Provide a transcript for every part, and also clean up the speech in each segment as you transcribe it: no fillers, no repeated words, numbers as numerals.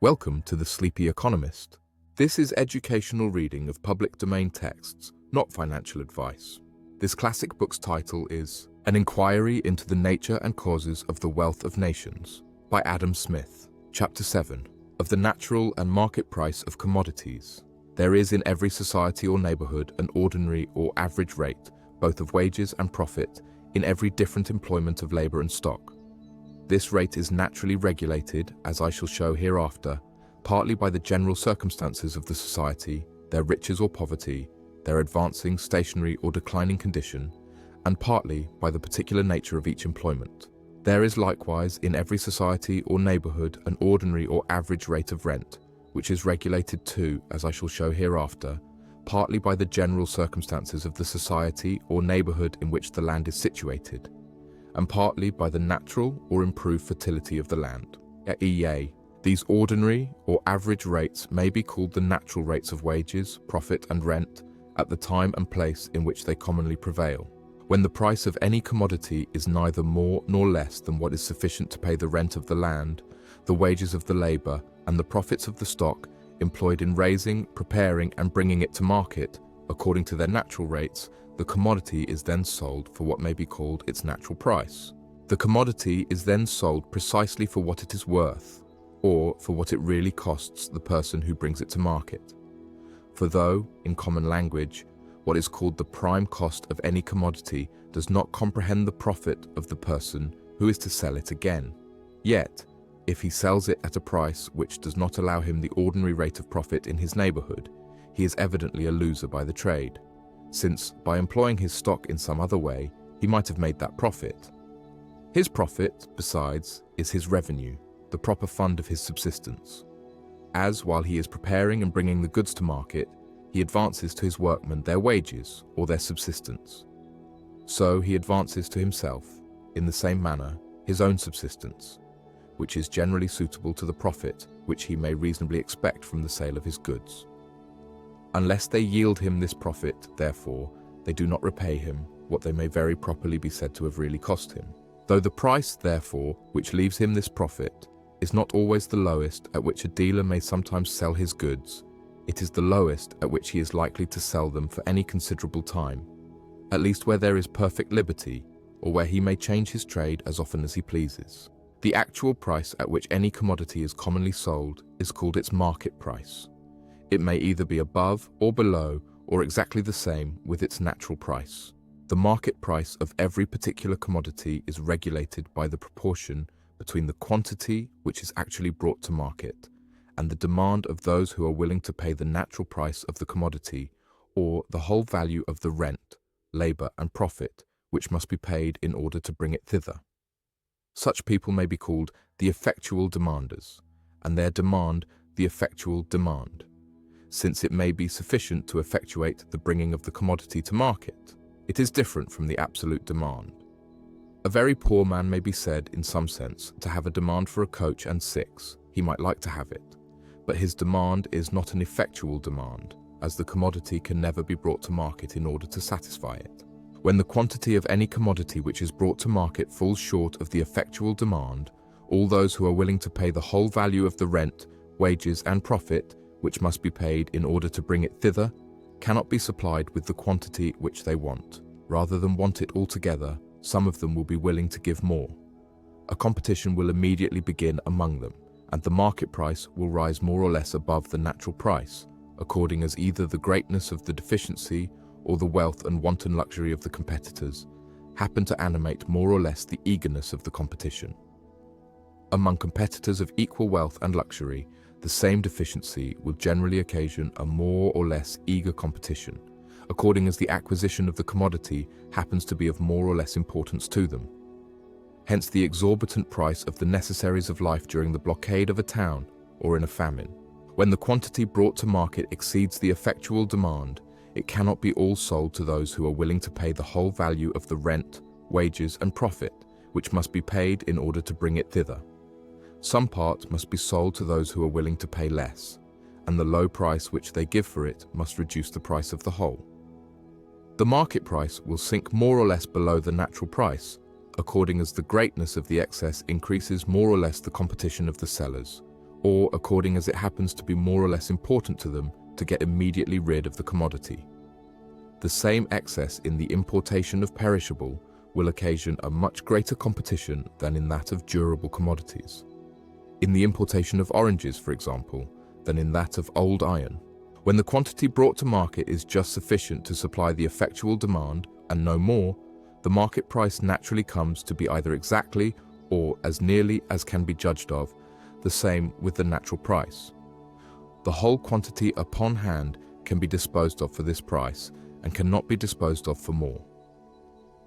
Welcome to the Sleepy Economist. This is educational reading of public domain texts, not financial advice. This classic book's title is An Inquiry into the Nature and Causes of the Wealth of Nations by Adam Smith. Chapter 7. Of the Natural and Market Price of Commodities. There is in every society or neighborhood an ordinary or average rate, both of wages and profit, in every different employment of labor and stock. This rate is naturally regulated, as I shall show hereafter, partly by the general circumstances of the society, their riches or poverty, their advancing, stationary or declining condition, and partly by the particular nature of each employment. There is likewise in every society or neighborhood an ordinary or average rate of rent, which is regulated too, as I shall show hereafter, partly by the general circumstances of the society or neighborhood in which the land is situated, and partly by the natural or improved fertility of the land. E.A. These ordinary or average rates may be called the natural rates of wages, profit and rent at the time and place in which they commonly prevail, when the price of any commodity is neither more nor less than what is sufficient to pay the rent of the land, the wages of the labor, and the profits of the stock employed in raising, preparing and bringing it to market, according to their natural rates. The commodity is then sold for what may be called its natural price. The commodity is then sold precisely for what it is worth, or for what it really costs the person who brings it to market. For though, in common language, what is called the prime cost of any commodity does not comprehend the profit of the person who is to sell it again, yet, if he sells it at a price which does not allow him the ordinary rate of profit in his neighborhood, he is evidently a loser by the trade, since by employing his stock in some other way, he might have made that profit. His profit, besides, is his revenue, the proper fund of his subsistence. As, while he is preparing and bringing the goods to market, he advances to his workmen their wages or their subsistence, so he advances to himself, in the same manner, his own subsistence, which is generally suitable to the profit which he may reasonably expect from the sale of his goods. Unless they yield him this profit, therefore, they do not repay him what they may very properly be said to have really cost him. Though the price, therefore, which leaves him this profit, is not always the lowest at which a dealer may sometimes sell his goods, it is the lowest at which he is likely to sell them for any considerable time, at least where there is perfect liberty, or where he may change his trade as often as he pleases. The actual price at which any commodity is commonly sold is called its market price. It may either be above or below or exactly the same with its natural price. The market price of every particular commodity is regulated by the proportion between the quantity which is actually brought to market and the demand of those who are willing to pay the natural price of the commodity, or the whole value of the rent, labor and profit which must be paid in order to bring it thither. Such people may be called the effectual demanders, and their demand the effectual demand, since it may be sufficient to effectuate the bringing of the commodity to market. It is different from the absolute demand. A very poor man may be said, in some sense, to have a demand for a coach and six. He might like to have it, but his demand is not an effectual demand, as the commodity can never be brought to market in order to satisfy it. When the quantity of any commodity which is brought to market falls short of the effectual demand, all those who are willing to pay the whole value of the rent, wages and profit which must be paid in order to bring it thither, cannot be supplied with the quantity which they want. Rather than want it altogether, some of them will be willing to give more. A competition will immediately begin among them, and the market price will rise more or less above the natural price, according as either the greatness of the deficiency or the wealth and wanton luxury of the competitors happen to animate more or less the eagerness of the competition. Among competitors of equal wealth and luxury, the same deficiency will generally occasion a more or less eager competition, according as the acquisition of the commodity happens to be of more or less importance to them. Hence the exorbitant price of the necessaries of life during the blockade of a town or in a famine. When the quantity brought to market exceeds the effectual demand, it cannot be all sold to those who are willing to pay the whole value of the rent, wages and profit, which must be paid in order to bring it thither. Some part must be sold to those who are willing to pay less, and the low price which they give for it must reduce the price of the whole. The market price will sink more or less below the natural price, according as the greatness of the excess increases more or less the competition of the sellers, or according as it happens to be more or less important to them to get immediately rid of the commodity. The same excess in the importation of perishable will occasion a much greater competition than in that of durable commodities. In the importation of oranges, for example, than in that of old iron. When the quantity brought to market is just sufficient to supply the effectual demand and no more, the market price naturally comes to be either exactly, or as nearly as can be judged of, the same with the natural price. The whole quantity upon hand can be disposed of for this price and cannot be disposed of for more.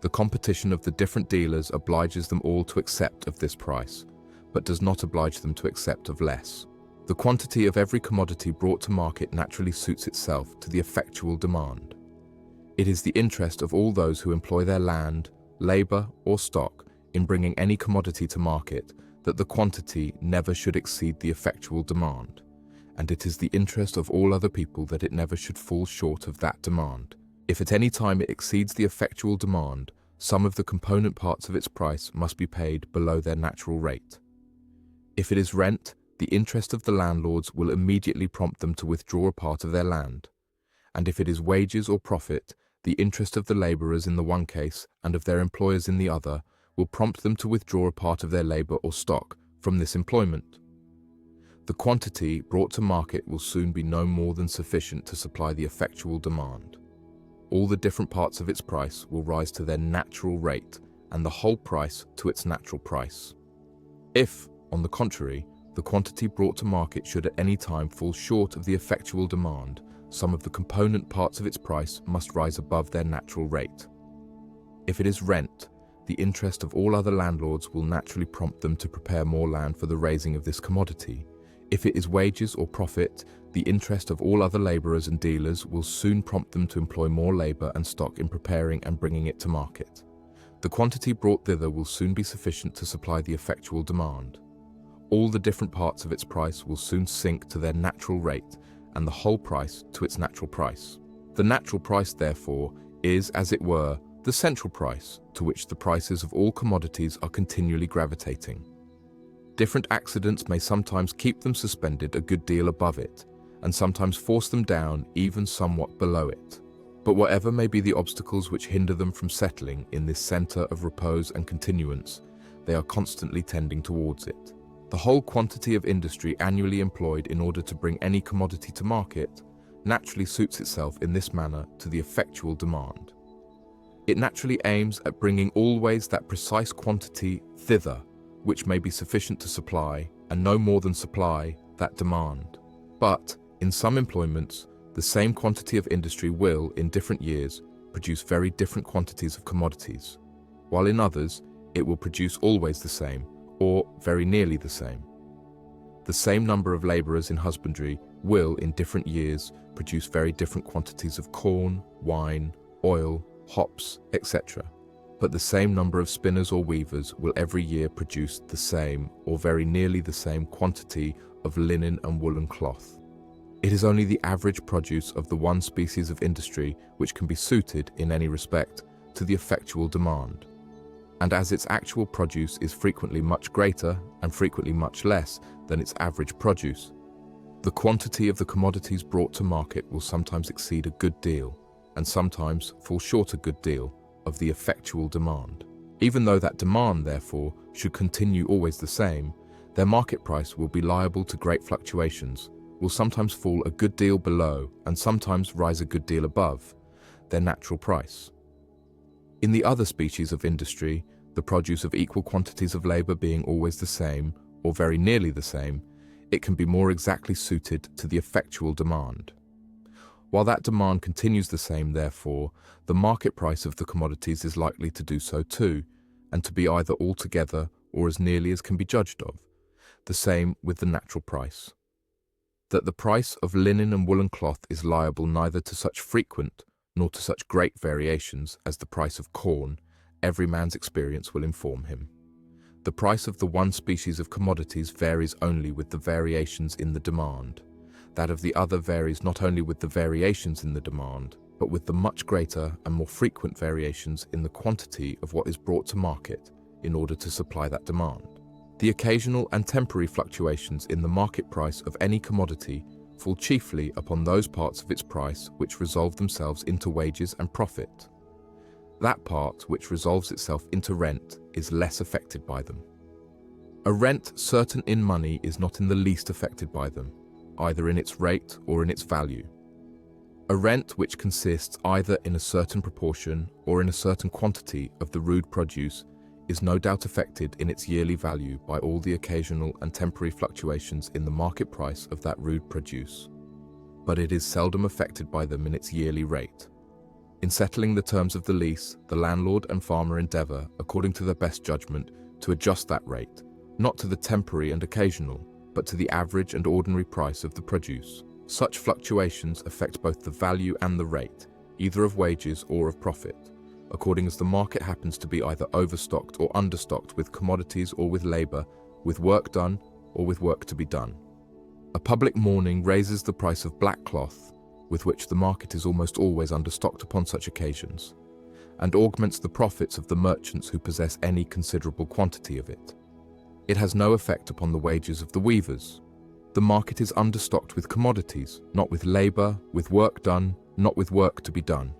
The competition of the different dealers obliges them all to accept of this price, but does not oblige them to accept of less. The quantity of every commodity brought to market naturally suits itself to the effectual demand. It is the interest of all those who employ their land, labor, or stock in bringing any commodity to market that the quantity never should exceed the effectual demand, and it is the interest of all other people that it never should fall short of that demand. If at any time it exceeds the effectual demand, some of the component parts of its price must be paid below their natural rate. If it is rent, the interest of the landlords will immediately prompt them to withdraw a part of their land, and if it is wages or profit, the interest of the laborers in the one case and of their employers in the other will prompt them to withdraw a part of their labor or stock from this employment. The quantity brought to market will soon be no more than sufficient to supply the effectual demand. All the different parts of its price will rise to their natural rate, and the whole price to its natural price. If, on the contrary, the quantity brought to market should at any time fall short of the effectual demand, some of the component parts of its price must rise above their natural rate. If it is rent, the interest of all other landlords will naturally prompt them to prepare more land for the raising of this commodity. If it is wages or profit, the interest of all other laborers and dealers will soon prompt them to employ more labor and stock in preparing and bringing it to market. The quantity brought thither will soon be sufficient to supply the effectual demand. All the different parts of its price will soon sink to their natural rate, and the whole price to its natural price. The natural price, therefore, is, as it were, the central price to which the prices of all commodities are continually gravitating. Different accidents may sometimes keep them suspended a good deal above it, and sometimes force them down even somewhat below it. But whatever may be the obstacles which hinder them from settling in this center of repose and continuance, they are constantly tending towards it. The whole quantity of industry annually employed in order to bring any commodity to market naturally suits itself in this manner to the effectual demand. It naturally aims at bringing always that precise quantity thither which may be sufficient to supply, and no more than supply, that demand. But, in some employments, the same quantity of industry will, in different years, produce very different quantities of commodities, while in others, it will produce always the same, or very nearly the same. The same number of laborers in husbandry will, in different years, produce very different quantities of corn, wine, oil, hops, etc. But the same number of spinners or weavers will every year produce the same, or very nearly the same quantity of linen and woolen cloth. It is only the average produce of the one species of industry which can be suited, in any respect, to the effectual demand. And as its actual produce is frequently much greater and frequently much less than its average produce, the quantity of the commodities brought to market will sometimes exceed a good deal, and sometimes fall short a good deal, of the effectual demand. Even though that demand, therefore, should continue always the same, their market price will be liable to great fluctuations, will sometimes fall a good deal below and sometimes rise a good deal above their natural price. In the other species of industry, the produce of equal quantities of labor being always the same, or very nearly the same, it can be more exactly suited to the effectual demand. While that demand continues the same, therefore, the market price of the commodities is likely to do so too, and to be either altogether, or as nearly as can be judged of, the same with the natural price. That the price of linen and woolen cloth is liable neither to such frequent nor to such great variations as the price of corn, every man's experience will inform him. The price of the one species of commodities varies only with the variations in the demand. That of the other varies not only with the variations in the demand, but with the much greater and more frequent variations in the quantity of what is brought to market in order to supply that demand. The occasional and temporary fluctuations in the market price of any commodity fall chiefly upon those parts of its price which resolve themselves into wages and profit. That part which resolves itself into rent is less affected by them. A rent certain in money is not in the least affected by them, either in its rate or in its value. A rent which consists either in a certain proportion or in a certain quantity of the rude produce is no doubt affected in its yearly value by all the occasional and temporary fluctuations in the market price of that rude produce, but it is seldom affected by them in its yearly rate. In settling the terms of the lease, the landlord and farmer endeavour, according to their best judgment, to adjust that rate, not to the temporary and occasional, but to the average and ordinary price of the produce. Such fluctuations affect both the value and the rate, either of wages or of profit, according as the market happens to be either overstocked or understocked with commodities or with labour, with work done or with work to be done. A public mourning raises the price of black cloth, with which the market is almost always understocked upon such occasions, and augments the profits of the merchants who possess any considerable quantity of it. It has no effect upon the wages of the weavers. The market is understocked with commodities, not with labour, with work done, not with work to be done.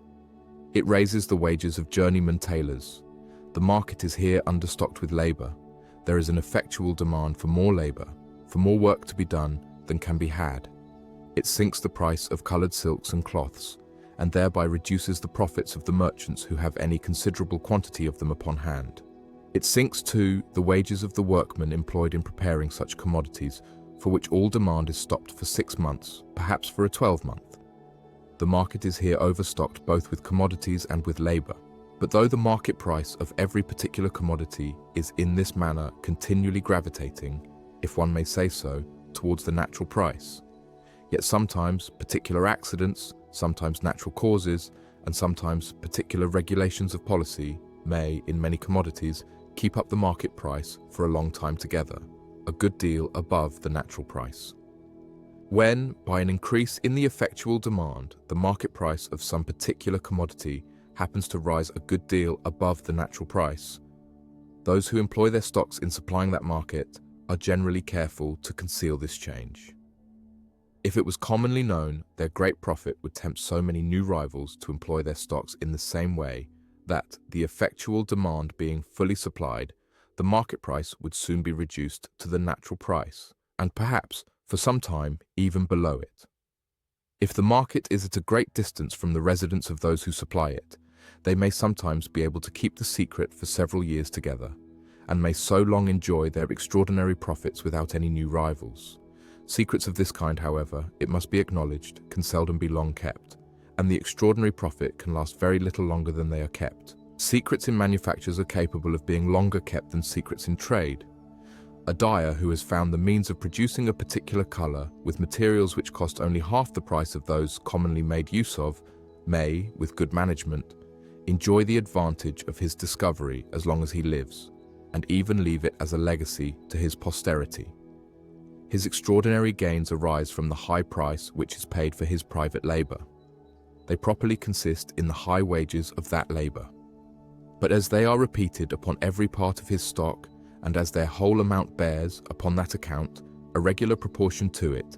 It raises the wages of journeyman tailors. The market is here understocked with labour. There is an effectual demand for more labour, for more work to be done than can be had. It sinks the price of coloured silks and cloths, and thereby reduces the profits of the merchants who have any considerable quantity of them upon hand. It sinks, too, the wages of the workmen employed in preparing such commodities, for which all demand is stopped for 6 months, perhaps for a 12-month. The market is here overstocked both with commodities and with labour. But though the market price of every particular commodity is in this manner continually gravitating, if one may say so, towards the natural price, yet sometimes particular accidents, sometimes natural causes, and sometimes particular regulations of policy may, in many commodities, keep up the market price for a long time together, a good deal above the natural price. When, by an increase in the effectual demand, the market price of some particular commodity happens to rise a good deal above the natural price, those who employ their stocks in supplying that market are generally careful to conceal this change. If it was commonly known, their great profit would tempt so many new rivals to employ their stocks in the same way that, the effectual demand being fully supplied, the market price would soon be reduced to the natural price, and perhaps, for some time, even below it. If the market is at a great distance from the residence of those who supply it, they may sometimes be able to keep the secret for several years together, and may so long enjoy their extraordinary profits without any new rivals. Secrets of this kind, however, it must be acknowledged, can seldom be long kept, and the extraordinary profit can last very little longer than they are kept. Secrets in manufactures are capable of being longer kept than secrets in trade. A dyer who has found the means of producing a particular colour with materials which cost only half the price of those commonly made use of may, with good management, enjoy the advantage of his discovery as long as he lives, and even leave it as a legacy to his posterity. His extraordinary gains arise from the high price which is paid for his private labour. They properly consist in the high wages of that labour. But as they are repeated upon every part of his stock, and as their whole amount bears, upon that account, a regular proportion to it,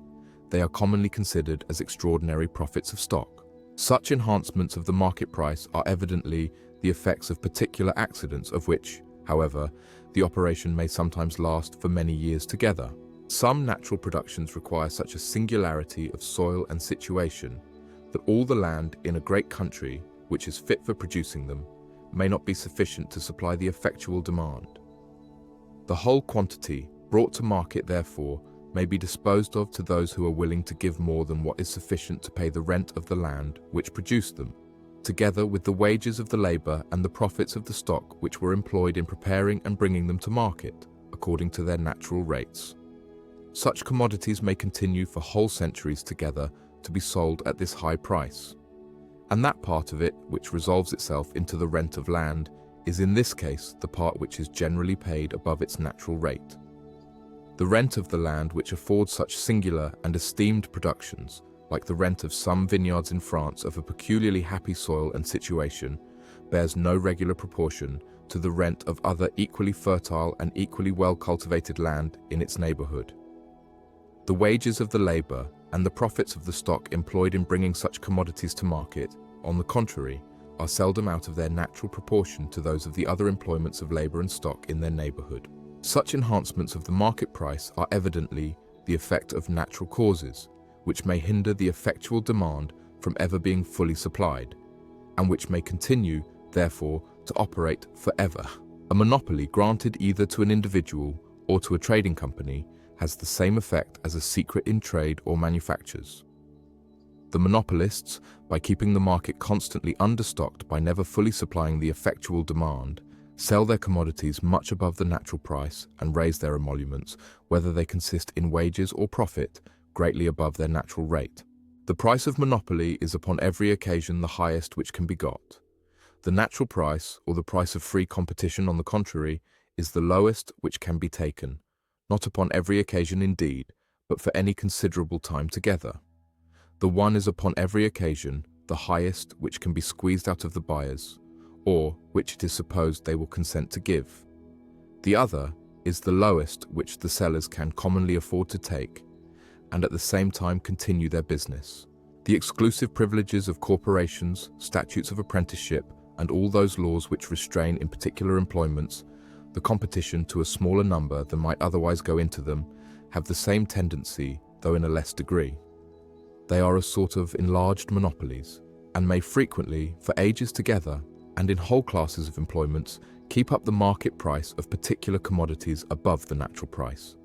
they are commonly considered as extraordinary profits of stock. Such enhancements of the market price are evidently the effects of particular accidents of which, however, the operation may sometimes last for many years together. Some natural productions require such a singularity of soil and situation that all the land in a great country, which is fit for producing them, may not be sufficient to supply the effectual demand. The whole quantity brought to market, therefore, may be disposed of to those who are willing to give more than what is sufficient to pay the rent of the land which produced them, together with the wages of the labour and the profits of the stock which were employed in preparing and bringing them to market, according to their natural rates. Such commodities may continue for whole centuries together to be sold at this high price, and that part of it which resolves itself into the rent of land is in this case the part which is generally paid above its natural rate. The rent of the land which affords such singular and esteemed productions, like the rent of some vineyards in France of a peculiarly happy soil and situation, bears no regular proportion to the rent of other equally fertile and equally well-cultivated land in its neighborhood. The wages of the labor and the profits of the stock employed in bringing such commodities to market, on the contrary, are seldom out of their natural proportion to those of the other employments of labor and stock in their neighborhood. Such enhancements of the market price are evidently the effect of natural causes, which may hinder the effectual demand from ever being fully supplied, and which may continue, therefore, to operate forever. A monopoly granted either to an individual or to a trading company has the same effect as a secret in trade or manufactures. The monopolists, by keeping the market constantly understocked by never fully supplying the effectual demand, sell their commodities much above the natural price and raise their emoluments, whether they consist in wages or profit, greatly above their natural rate. The price of monopoly is upon every occasion the highest which can be got. The natural price, or the price of free competition, on the contrary, is the lowest which can be taken, not upon every occasion indeed, but for any considerable time together. The one is upon every occasion the highest which can be squeezed out of the buyers, or which it is supposed they will consent to give. The other is the lowest which the sellers can commonly afford to take, and at the same time continue their business. The exclusive privileges of corporations, statutes of apprenticeship, and all those laws which restrain in particular employments the competition to a smaller number than might otherwise go into them, have the same tendency, though in a less degree. They are a sort of enlarged monopolies, and may frequently, for ages together, and in whole classes of employments, keep up the market price of particular commodities above the natural price,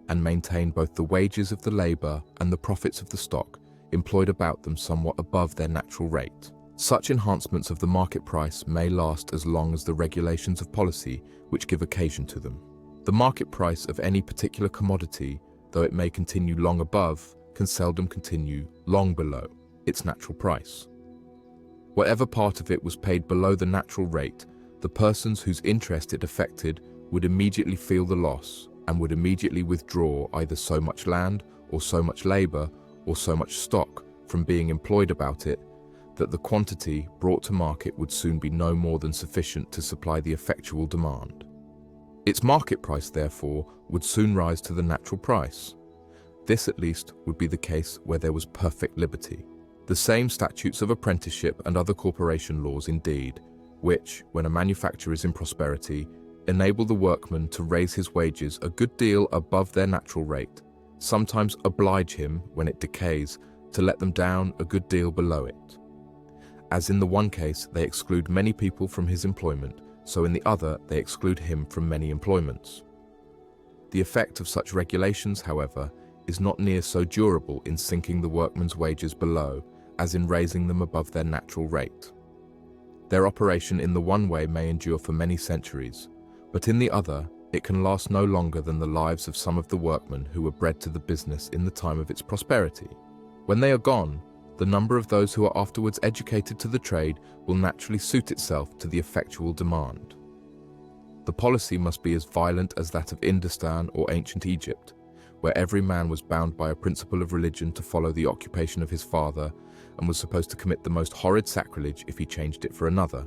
and maintain both the wages of the labor and the profits of the stock employed about them somewhat above their natural rate. Such enhancements of the market price may last as long as the regulations of policy which give occasion to them. The market price of any particular commodity, though it may continue long above, can seldom continue long below its natural price. Whatever part of it was paid below the natural rate, the persons whose interest it affected would immediately feel the loss and would immediately withdraw either so much land or so much labor or so much stock from being employed about it, that the quantity brought to market would soon be no more than sufficient to supply the effectual demand. Its market price, therefore, would soon rise to the natural price. This, at least, would be the case where there was perfect liberty. The same statutes of apprenticeship and other corporation laws, indeed, which, when a manufacture is in prosperity, enable the workman to raise his wages a good deal above their natural rate, sometimes oblige him, when it decays, to let them down a good deal below it. As in the one case they exclude many people from his employment, so in the other they exclude him from many employments. The effect of such regulations, however, is not near so durable in sinking the workman's wages below as in raising them above their natural rate. Their operation in the one way may endure for many centuries, but in the other it can last no longer than the lives of some of the workmen who were bred to the business in the time of its prosperity. When they are gone, the number of those who are afterwards educated to the trade will naturally suit itself to the effectual demand. The policy must be as violent as that of Indostan or ancient Egypt, where every man was bound by a principle of religion to follow the occupation of his father and was supposed to commit the most horrid sacrilege if he changed it for another,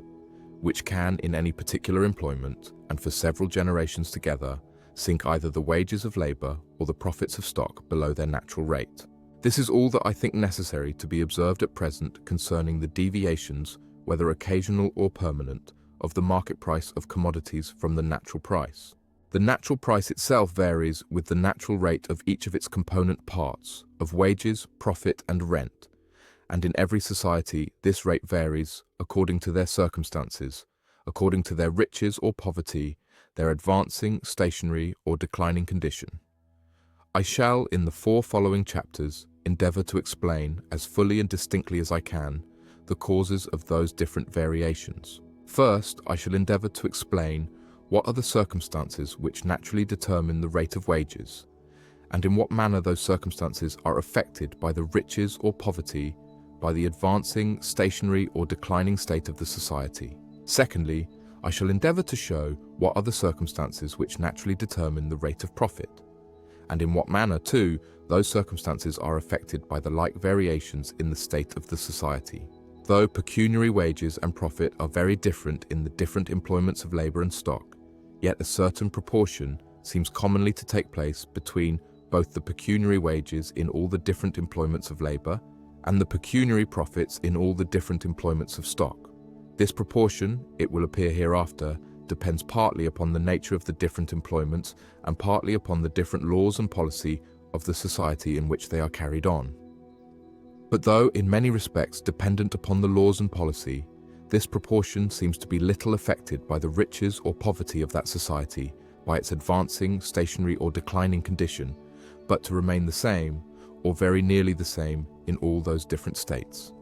which can, in any particular employment, and for several generations together, sink either the wages of labor or the profits of stock below their natural rate. This is all that I think necessary to be observed at present concerning the deviations, whether occasional or permanent, of the market price of commodities from the natural price. The natural price itself varies with the natural rate of each of its component parts, of wages, profit, and rent, and in every society this rate varies according to their circumstances, according to their riches or poverty, their advancing, stationary, or declining condition. I shall, in the 4 following chapters, endeavor to explain, as fully and distinctly as I can, the causes of those different variations. First, I shall endeavor to explain what are the circumstances which naturally determine the rate of wages, and in what manner those circumstances are affected by the riches or poverty, by the advancing, stationary, or declining state of the society. Secondly, I shall endeavor to show what are the circumstances which naturally determine the rate of profit, and in what manner, too, those circumstances are affected by the like variations in the state of the society. Though pecuniary wages and profit are very different in the different employments of labor and stock, yet a certain proportion seems commonly to take place between both the pecuniary wages in all the different employments of labor and the pecuniary profits in all the different employments of stock. This proportion, it will appear hereafter, depends partly upon the nature of the different employments and partly upon the different laws and policy of the society in which they are carried on. But though in many respects dependent upon the laws and policy, this proportion seems to be little affected by the riches or poverty of that society, by its advancing, stationary or declining condition, but to remain the same, or very nearly the same, in all those different states.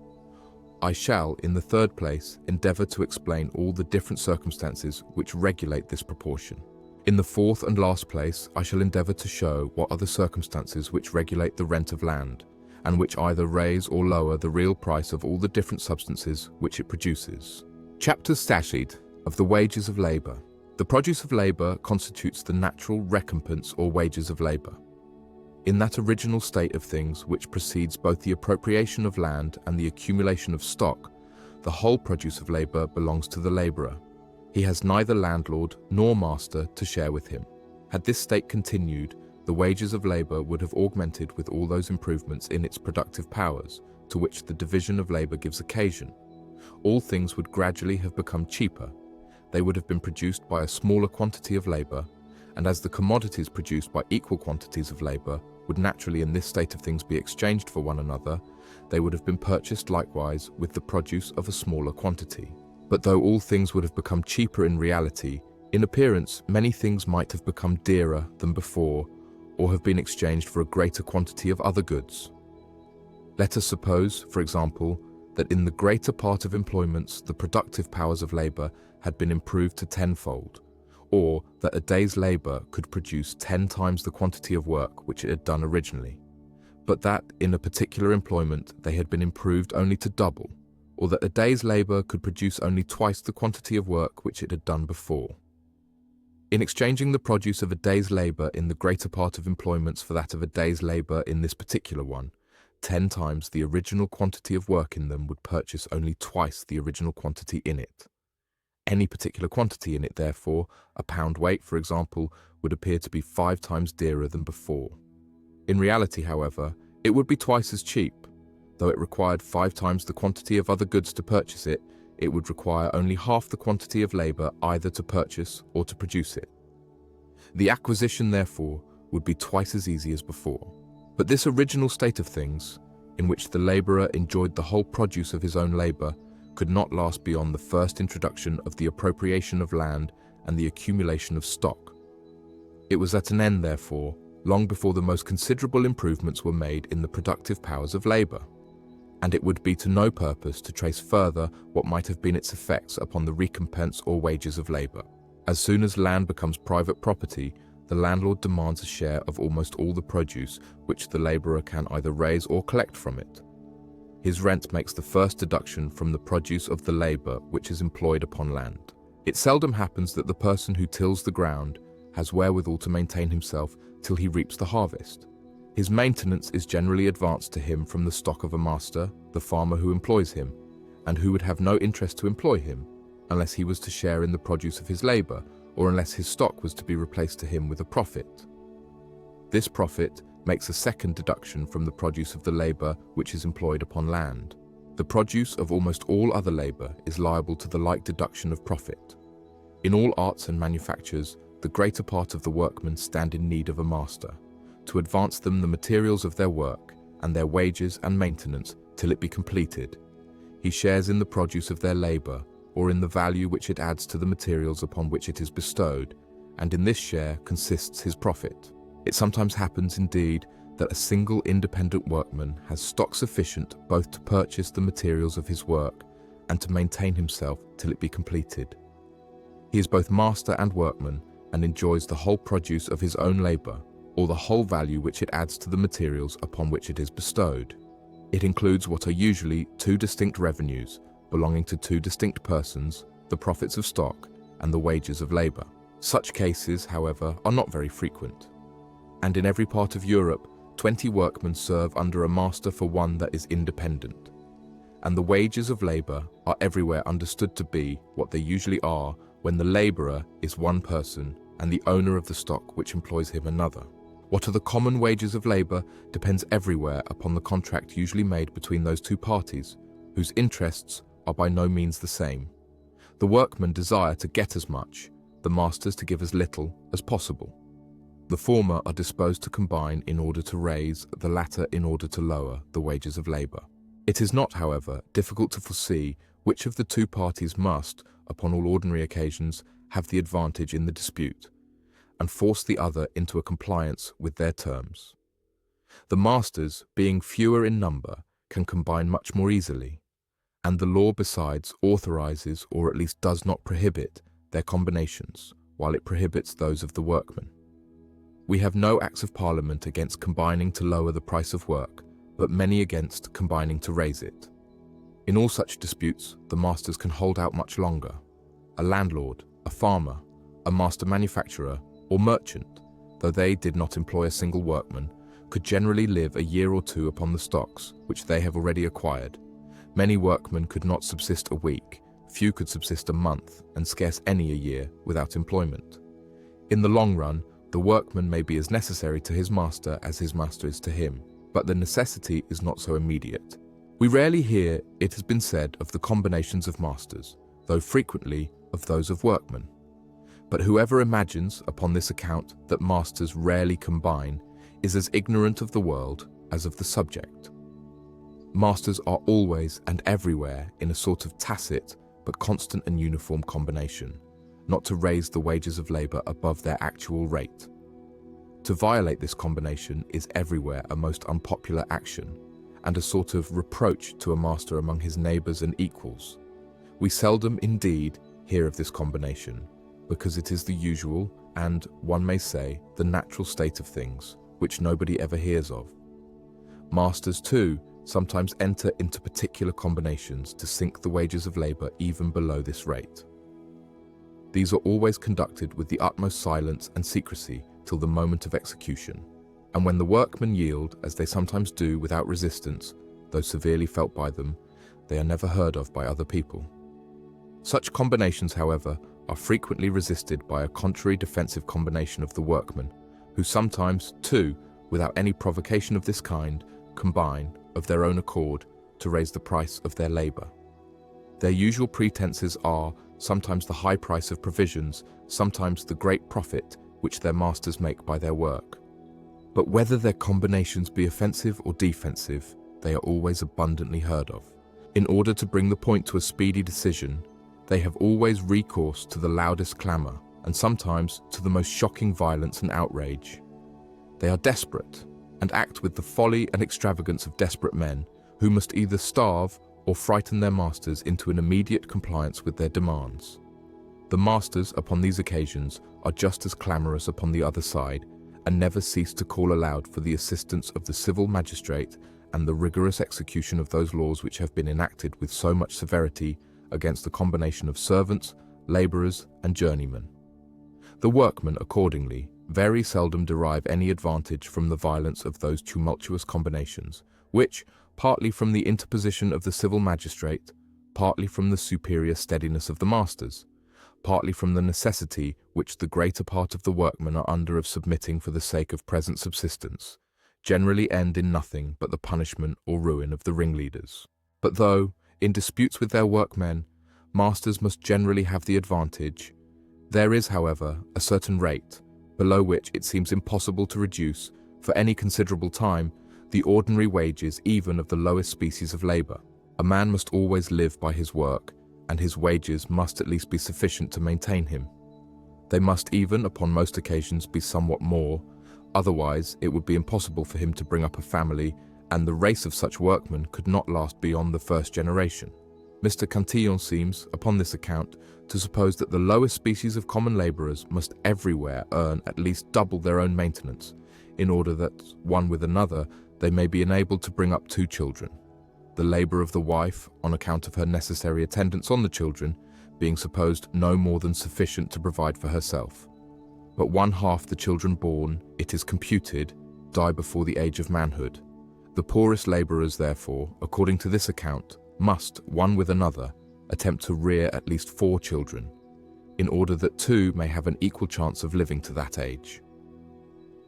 I shall, in the third place, endeavour to explain all the different circumstances which regulate this proportion. In the fourth and last place, I shall endeavour to show what are the circumstances which regulate the rent of land, and which either raise or lower the real price of all the different substances which it produces. Chapter VII of the wages of labour. The produce of labour constitutes the natural recompense or wages of labour. In that original state of things which precedes both the appropriation of land and the accumulation of stock, the whole produce of labour belongs to the labourer. He has neither landlord nor master to share with him. Had this state continued, the wages of labour would have augmented with all those improvements in its productive powers to which the division of labour gives occasion. All things would gradually have become cheaper. They would have been produced by a smaller quantity of labour, and as the commodities produced by equal quantities of labour would naturally in this state of things be exchanged for one another, they would have been purchased likewise with the produce of a smaller quantity. But though all things would have become cheaper in reality, in appearance many things might have become dearer than before, or have been exchanged for a greater quantity of other goods. Let us suppose, for example, that in the greater part of employments the productive powers of labour had been improved to tenfold, or that a day's labour could produce 10 times the quantity of work which it had done originally, but that in a particular employment they had been improved only to double, or that a day's labour could produce only twice the quantity of work which it had done before. In exchanging the produce of a day's labour in the greater part of employments for that of a day's labour in this particular one, 10 times the original quantity of work in them would purchase only twice the original quantity in it. Any particular quantity in it, therefore, a pound weight, for example, would appear to be 5 times dearer than before. In reality, however, it would be twice as cheap. Though it required 5 times the quantity of other goods to purchase it, it would require only half the quantity of labour either to purchase or to produce it. The acquisition, therefore, would be twice as easy as before. But this original state of things, in which the labourer enjoyed the whole produce of his own labour, could not last beyond the first introduction of the appropriation of land and the accumulation of stock. It was at an end, therefore, long before the most considerable improvements were made in the productive powers of labour, and it would be to no purpose to trace further what might have been its effects upon the recompense or wages of labour. As soon as land becomes private property, the landlord demands a share of almost all the produce which the labourer can either raise or collect from it. His rent makes the first deduction from the produce of the labour which is employed upon land. It seldom happens that the person who tills the ground has wherewithal to maintain himself till he reaps the harvest. His maintenance is generally advanced to him from the stock of a master, the farmer who employs him, and who would have no interest to employ him, unless he was to share in the produce of his labour, or unless his stock was to be replaced to him with a profit. This profit makes a second deduction from the produce of the labour which is employed upon land. The produce of almost all other labour is liable to the like deduction of profit. In all arts and manufactures, the greater part of the workmen stand in need of a master, to advance them the materials of their work, and their wages and maintenance till it be completed. He shares in the produce of their labour, or in the value which it adds to the materials upon which it is bestowed, and in this share consists his profit. It sometimes happens, indeed, that a single independent workman has stock sufficient both to purchase the materials of his work and to maintain himself till it be completed. He is both master and workman, and enjoys the whole produce of his own labour, or the whole value which it adds to the materials upon which it is bestowed. It includes what are usually 2 distinct revenues, belonging to 2 distinct persons, the profits of stock and the wages of labour. Such cases, however, are not very frequent. And in every part of Europe, 20 workmen serve under a master for one that is independent. and the wages of labor are everywhere understood to be what they usually are when the laborer is one person and the owner of the stock which employs him another. What are the common wages of labor depends everywhere upon the contract usually made between those two parties, whose interests are by no means the same. The workmen desire to get as much, the masters to give as little as possible. The former are disposed to combine in order to raise, the latter in order to lower the wages of labor. It is not, however, difficult to foresee which of the two parties must, upon all ordinary occasions, have the advantage in the dispute, and force the other into a compliance with their terms. The masters, being fewer in number, can combine much more easily, and the law besides authorizes or at least does not prohibit their combinations, while it prohibits those of the workmen. We have no Acts of Parliament against combining to lower the price of work, but many against combining to raise it. In all such disputes, the masters can hold out much longer. A landlord, a farmer, a master manufacturer, or merchant, though they did not employ a single workman, could generally live a year or two upon the stocks which they have already acquired. Many workmen could not subsist a week, few could subsist a month, and scarce any a year without employment. In the long run, the workman may be as necessary to his master as his master is to him, but the necessity is not so immediate. We rarely hear it has been said of the combinations of masters, though frequently of those of workmen. But whoever imagines upon this account that masters rarely combine is as ignorant of the world as of the subject. Masters are always and everywhere in a sort of tacit but constant and uniform combination, not to raise the wages of labor above their actual rate. To violate this combination is everywhere a most unpopular action, and a sort of reproach to a master among his neighbors and equals. We seldom, indeed, hear of this combination, because it is the usual and, one may say, the natural state of things, which nobody ever hears of. Masters, too, sometimes enter into particular combinations to sink the wages of labor even below this rate. These are always conducted with the utmost silence and secrecy till the moment of execution, and when the workmen yield, as they sometimes do without resistance, though severely felt by them, they are never heard of by other people. Such combinations, however, are frequently resisted by a contrary defensive combination of the workmen, who sometimes, too, without any provocation of this kind, combine, of their own accord, to raise the price of their labor. Their usual pretenses are sometimes the high price of provisions, sometimes the great profit which their masters make by their work. But whether their combinations be offensive or defensive, they are always abundantly heard of. In order to bring the point to a speedy decision, they have always recourse to the loudest clamor, and sometimes to the most shocking violence and outrage. They are desperate, and act with the folly and extravagance of desperate men, who must either starve or frighten their masters into an immediate compliance with their demands. The masters, upon these occasions, are just as clamorous upon the other side, and never cease to call aloud for the assistance of the civil magistrate and the rigorous execution of those laws which have been enacted with so much severity against the combination of servants, laborers, and journeymen. The workmen, accordingly, very seldom derive any advantage from the violence of those tumultuous combinations, which, partly from the interposition of the civil magistrate, partly from the superior steadiness of the masters, partly from the necessity which the greater part of the workmen are under of submitting for the sake of present subsistence, generally end in nothing but the punishment or ruin of the ringleaders. But though, in disputes with their workmen, masters must generally have the advantage, there is, however, a certain rate, below which it seems impossible to reduce, for any considerable time, the ordinary wages even of the lowest species of labor. A man must always live by his work, and his wages must at least be sufficient to maintain him. They must even, upon most occasions, be somewhat more, otherwise it would be impossible for him to bring up a family, and the race of such workmen could not last beyond the first generation. Mr. Cantillon seems, upon this account, to suppose that the lowest species of common labourers must everywhere earn at least double their own maintenance, in order that, one with another, they may be enabled to bring up 2 children, the labour of the wife, on account of her necessary attendance on the children, being supposed no more than sufficient to provide for herself. But 1/2 the children born, it is computed, die before the age of manhood. The poorest labourers, therefore, according to this account, must, one with another, attempt to rear at least 4 children, in order that 2 may have an equal chance of living to that age.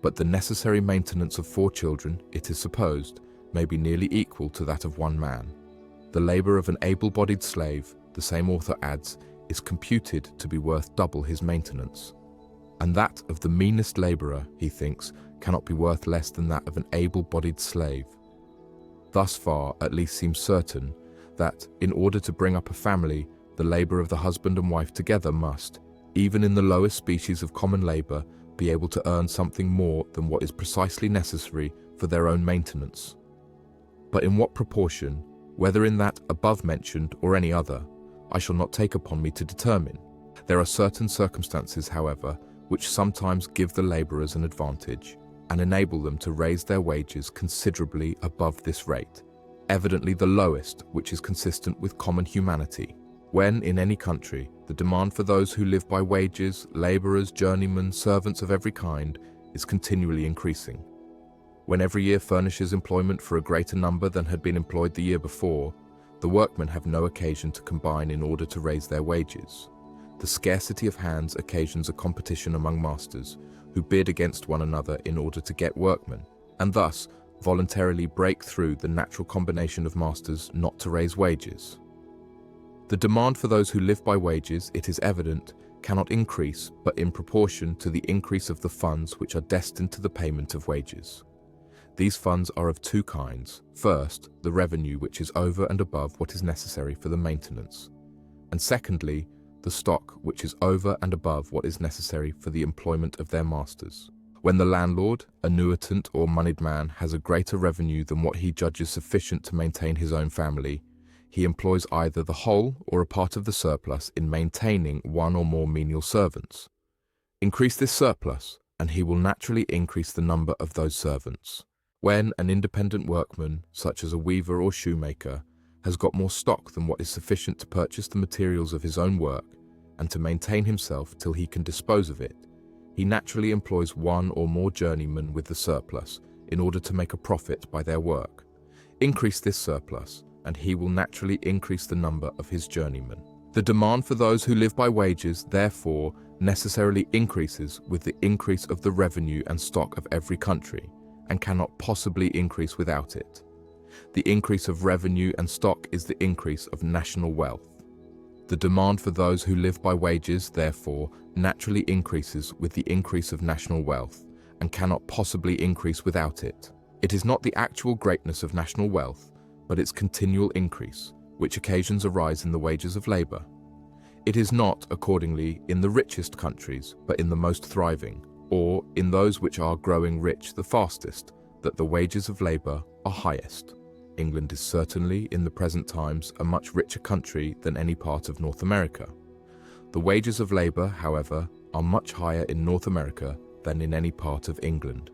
But the necessary maintenance of 4 children, it is supposed, may be nearly equal to that of 1 man. The labor of an able-bodied slave, the same author adds, is computed to be worth double his maintenance. And that of the meanest laborer, he thinks, cannot be worth less than that of an able-bodied slave. Thus far, at least, seems certain that, in order to bring up a family, the labor of the husband and wife together must, even in the lowest species of common labor, be able to earn something more than what is precisely necessary for their own maintenance. But in what proportion, whether in that above mentioned or any other, I shall not take upon me to determine. There are certain circumstances, however, which sometimes give the laborers an advantage and enable them to raise their wages considerably above this rate, evidently the lowest which is consistent with common humanity. When, in any country, the demand for those who live by wages, laborers, journeymen, servants of every kind, is continually increasing. When every year furnishes employment for a greater number than had been employed the year before, the workmen have no occasion to combine in order to raise their wages. The scarcity of hands occasions a competition among masters, who bid against one another in order to get workmen, and thus voluntarily break through the natural combination of masters not to raise wages. The demand for those who live by wages, it is evident, cannot increase but in proportion to the increase of the funds which are destined to the payment of wages. These funds are of 2 kinds. First, the revenue which is over and above what is necessary for the maintenance, and secondly, the stock which is over and above what is necessary for the employment of their masters. When the landlord, annuitant or moneyed man has a greater revenue than what he judges sufficient to maintain his own family, he employs either the whole or a part of the surplus in maintaining 1 or more menial servants. Increase this surplus, and he will naturally increase the number of those servants. When an independent workman, such as a weaver or shoemaker, has got more stock than what is sufficient to purchase the materials of his own work and to maintain himself till he can dispose of it, he naturally employs 1 or more journeymen with the surplus in order to make a profit by their work. Increase this surplus, and he will naturally increase the number of his journeymen. The demand for those who live by wages, therefore, necessarily increases with the increase of the revenue and stock of every country, and cannot possibly increase without it. The increase of revenue and stock is the increase of national wealth. The demand for those who live by wages, therefore, naturally increases with the increase of national wealth, and cannot possibly increase without it. It is not the actual greatness of national wealth, but its continual increase, which occasions a rise in the wages of labor. It is not, accordingly, in the richest countries, but in the most thriving, or in those which are growing rich the fastest, that the wages of labor are highest. England is certainly, in the present times, a much richer country than any part of North America. The wages of labor, however, are much higher in North America than in any part of England.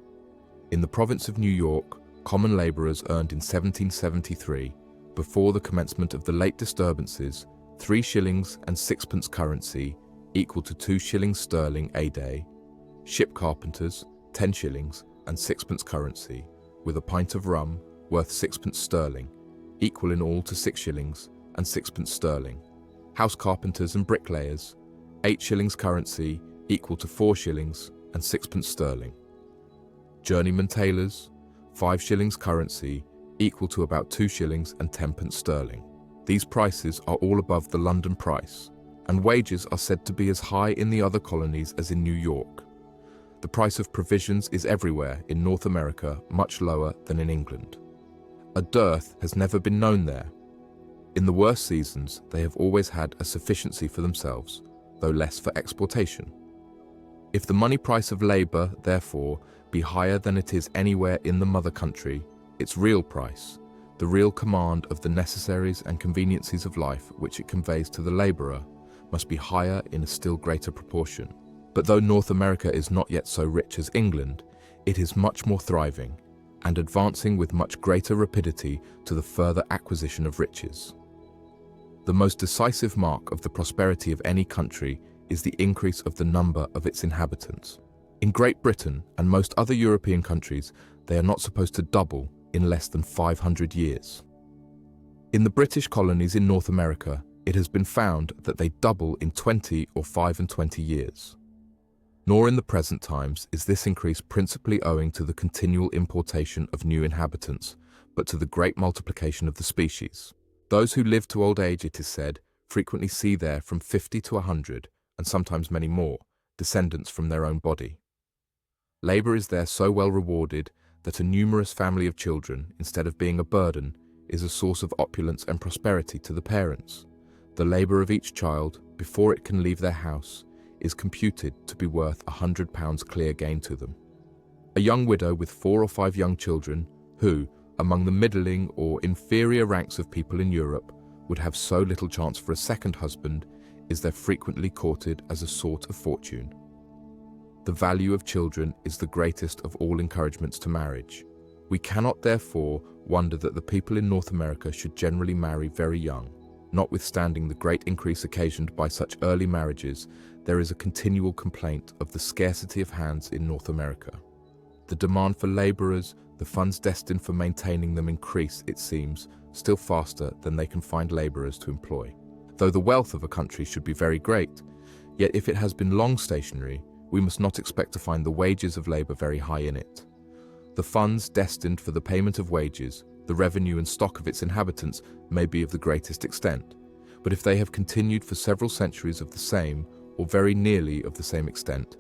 In the province of New York, common laborers earned in 1773, before the commencement of the late disturbances, 3 shillings and 6pence currency, equal to 2 shillings sterling a day. Ship carpenters, 10 shillings and 6pence currency, with a pint of rum, worth 6pence sterling, equal in all to 6 shillings and 6pence sterling. House carpenters and bricklayers, 8 shillings currency, equal to 4 shillings and 6pence sterling. Journeyman tailors, 5 shillings currency, equal to about 2 shillings and 10pence sterling. These prices are all above the London price, and wages are said to be as high in the other colonies as in New York. The price of provisions is everywhere in North America much lower than in England. A dearth has never been known there. In the worst seasons, they have always had a sufficiency for themselves, though less for exportation. If the money price of labor, therefore, be higher than it is anywhere in the mother country, its real price, the real command of the necessaries and conveniencies of life which it conveys to the laborer, must be higher in a still greater proportion. But though North America is not yet so rich as England, it is much more thriving, and advancing with much greater rapidity to the further acquisition of riches. The most decisive mark of the prosperity of any country is the increase of the number of its inhabitants. In Great Britain and most other European countries, they are not supposed to double in less than 500 years. In the British colonies in North America, it has been found that they double in 20 or 5 and 20 years. Nor in the present times is this increase principally owing to the continual importation of new inhabitants, but to the great multiplication of the species. Those who live to old age, it is said, frequently see there from 50 to 100, and sometimes many more, descendants from their own body. Labour is there so well rewarded that a numerous family of children, instead of being a burden, is a source of opulence and prosperity to the parents. The labour of each child, before it can leave their house, is computed to be worth £100 clear gain to them. A young widow with 4 or 5 young children, who, among the middling or inferior ranks of people in Europe, would have so little chance for a second husband, is there frequently courted as a sort of fortune. The value of children is the greatest of all encouragements to marriage. We cannot therefore wonder that the people in North America should generally marry very young. Notwithstanding the great increase occasioned by such early marriages, there is a continual complaint of the scarcity of hands in North America. The demand for labourers, the funds destined for maintaining them increase, it seems, still faster than they can find labourers to employ. Though the wealth of a country should be very great, yet if it has been long stationary, we must not expect to find the wages of labour very high in it. The funds destined for the payment of wages, the revenue and stock of its inhabitants may be of the greatest extent, but if they have continued for several centuries of the same, or very nearly of the same extent,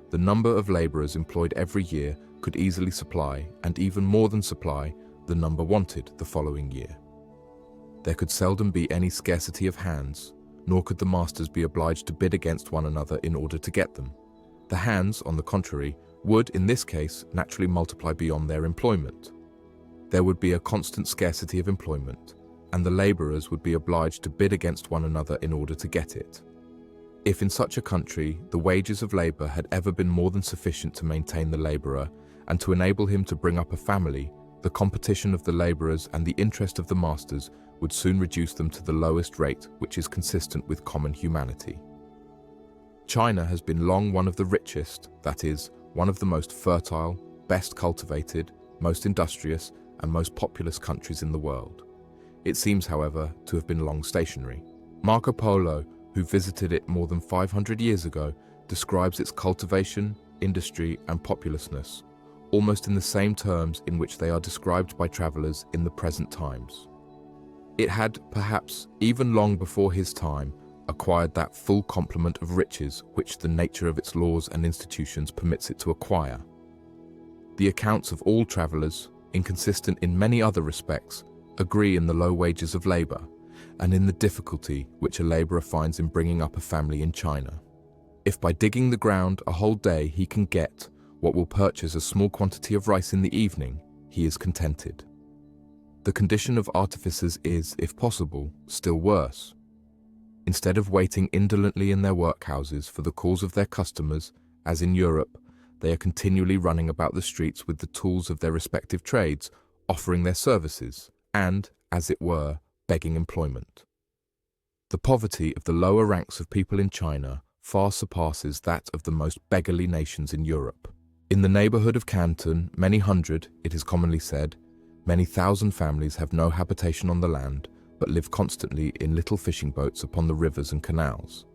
the number of labourers employed every year could easily supply, and even more than supply, the number wanted the following year. There could seldom be any scarcity of hands, nor could the masters be obliged to bid against one another in order to get them. The hands, on the contrary, would, in this case, naturally multiply beyond their employment. There would be a constant scarcity of employment, and the labourers would be obliged to bid against one another in order to get it. If in such a country the wages of labour had ever been more than sufficient to maintain the labourer and to enable him to bring up a family, the competition of the labourers and the interest of the masters would soon reduce them to the lowest rate which is consistent with common humanity. China has been long one of the richest, that is, one of the most fertile, best cultivated, most industrious, and most populous countries in the world. It seems, however, to have been long stationary. Marco Polo, who visited it more than 500 years ago, describes its cultivation, industry, and populousness, almost in the same terms in which they are described by travellers in the present times. It had, perhaps, even long before his time, acquired that full complement of riches which the nature of its laws and institutions permits it to acquire. The accounts of all travellers, inconsistent in many other respects, agree in the low wages of labour, and in the difficulty which a labourer finds in bringing up a family in China. If by digging the ground a whole day he can get what will purchase a small quantity of rice in the evening, he is contented. The condition of artificers is, if possible, still worse. Instead of waiting indolently in their workhouses for the calls of their customers, as in Europe, they are continually running about the streets with the tools of their respective trades, offering their services, and, as it were, begging employment. The poverty of the lower ranks of people in China far surpasses that of the most beggarly nations in Europe. In the neighbourhood of Canton, many hundred, it is commonly said, many thousand families have no habitation on the land, but live constantly in little fishing boats upon the rivers and canals.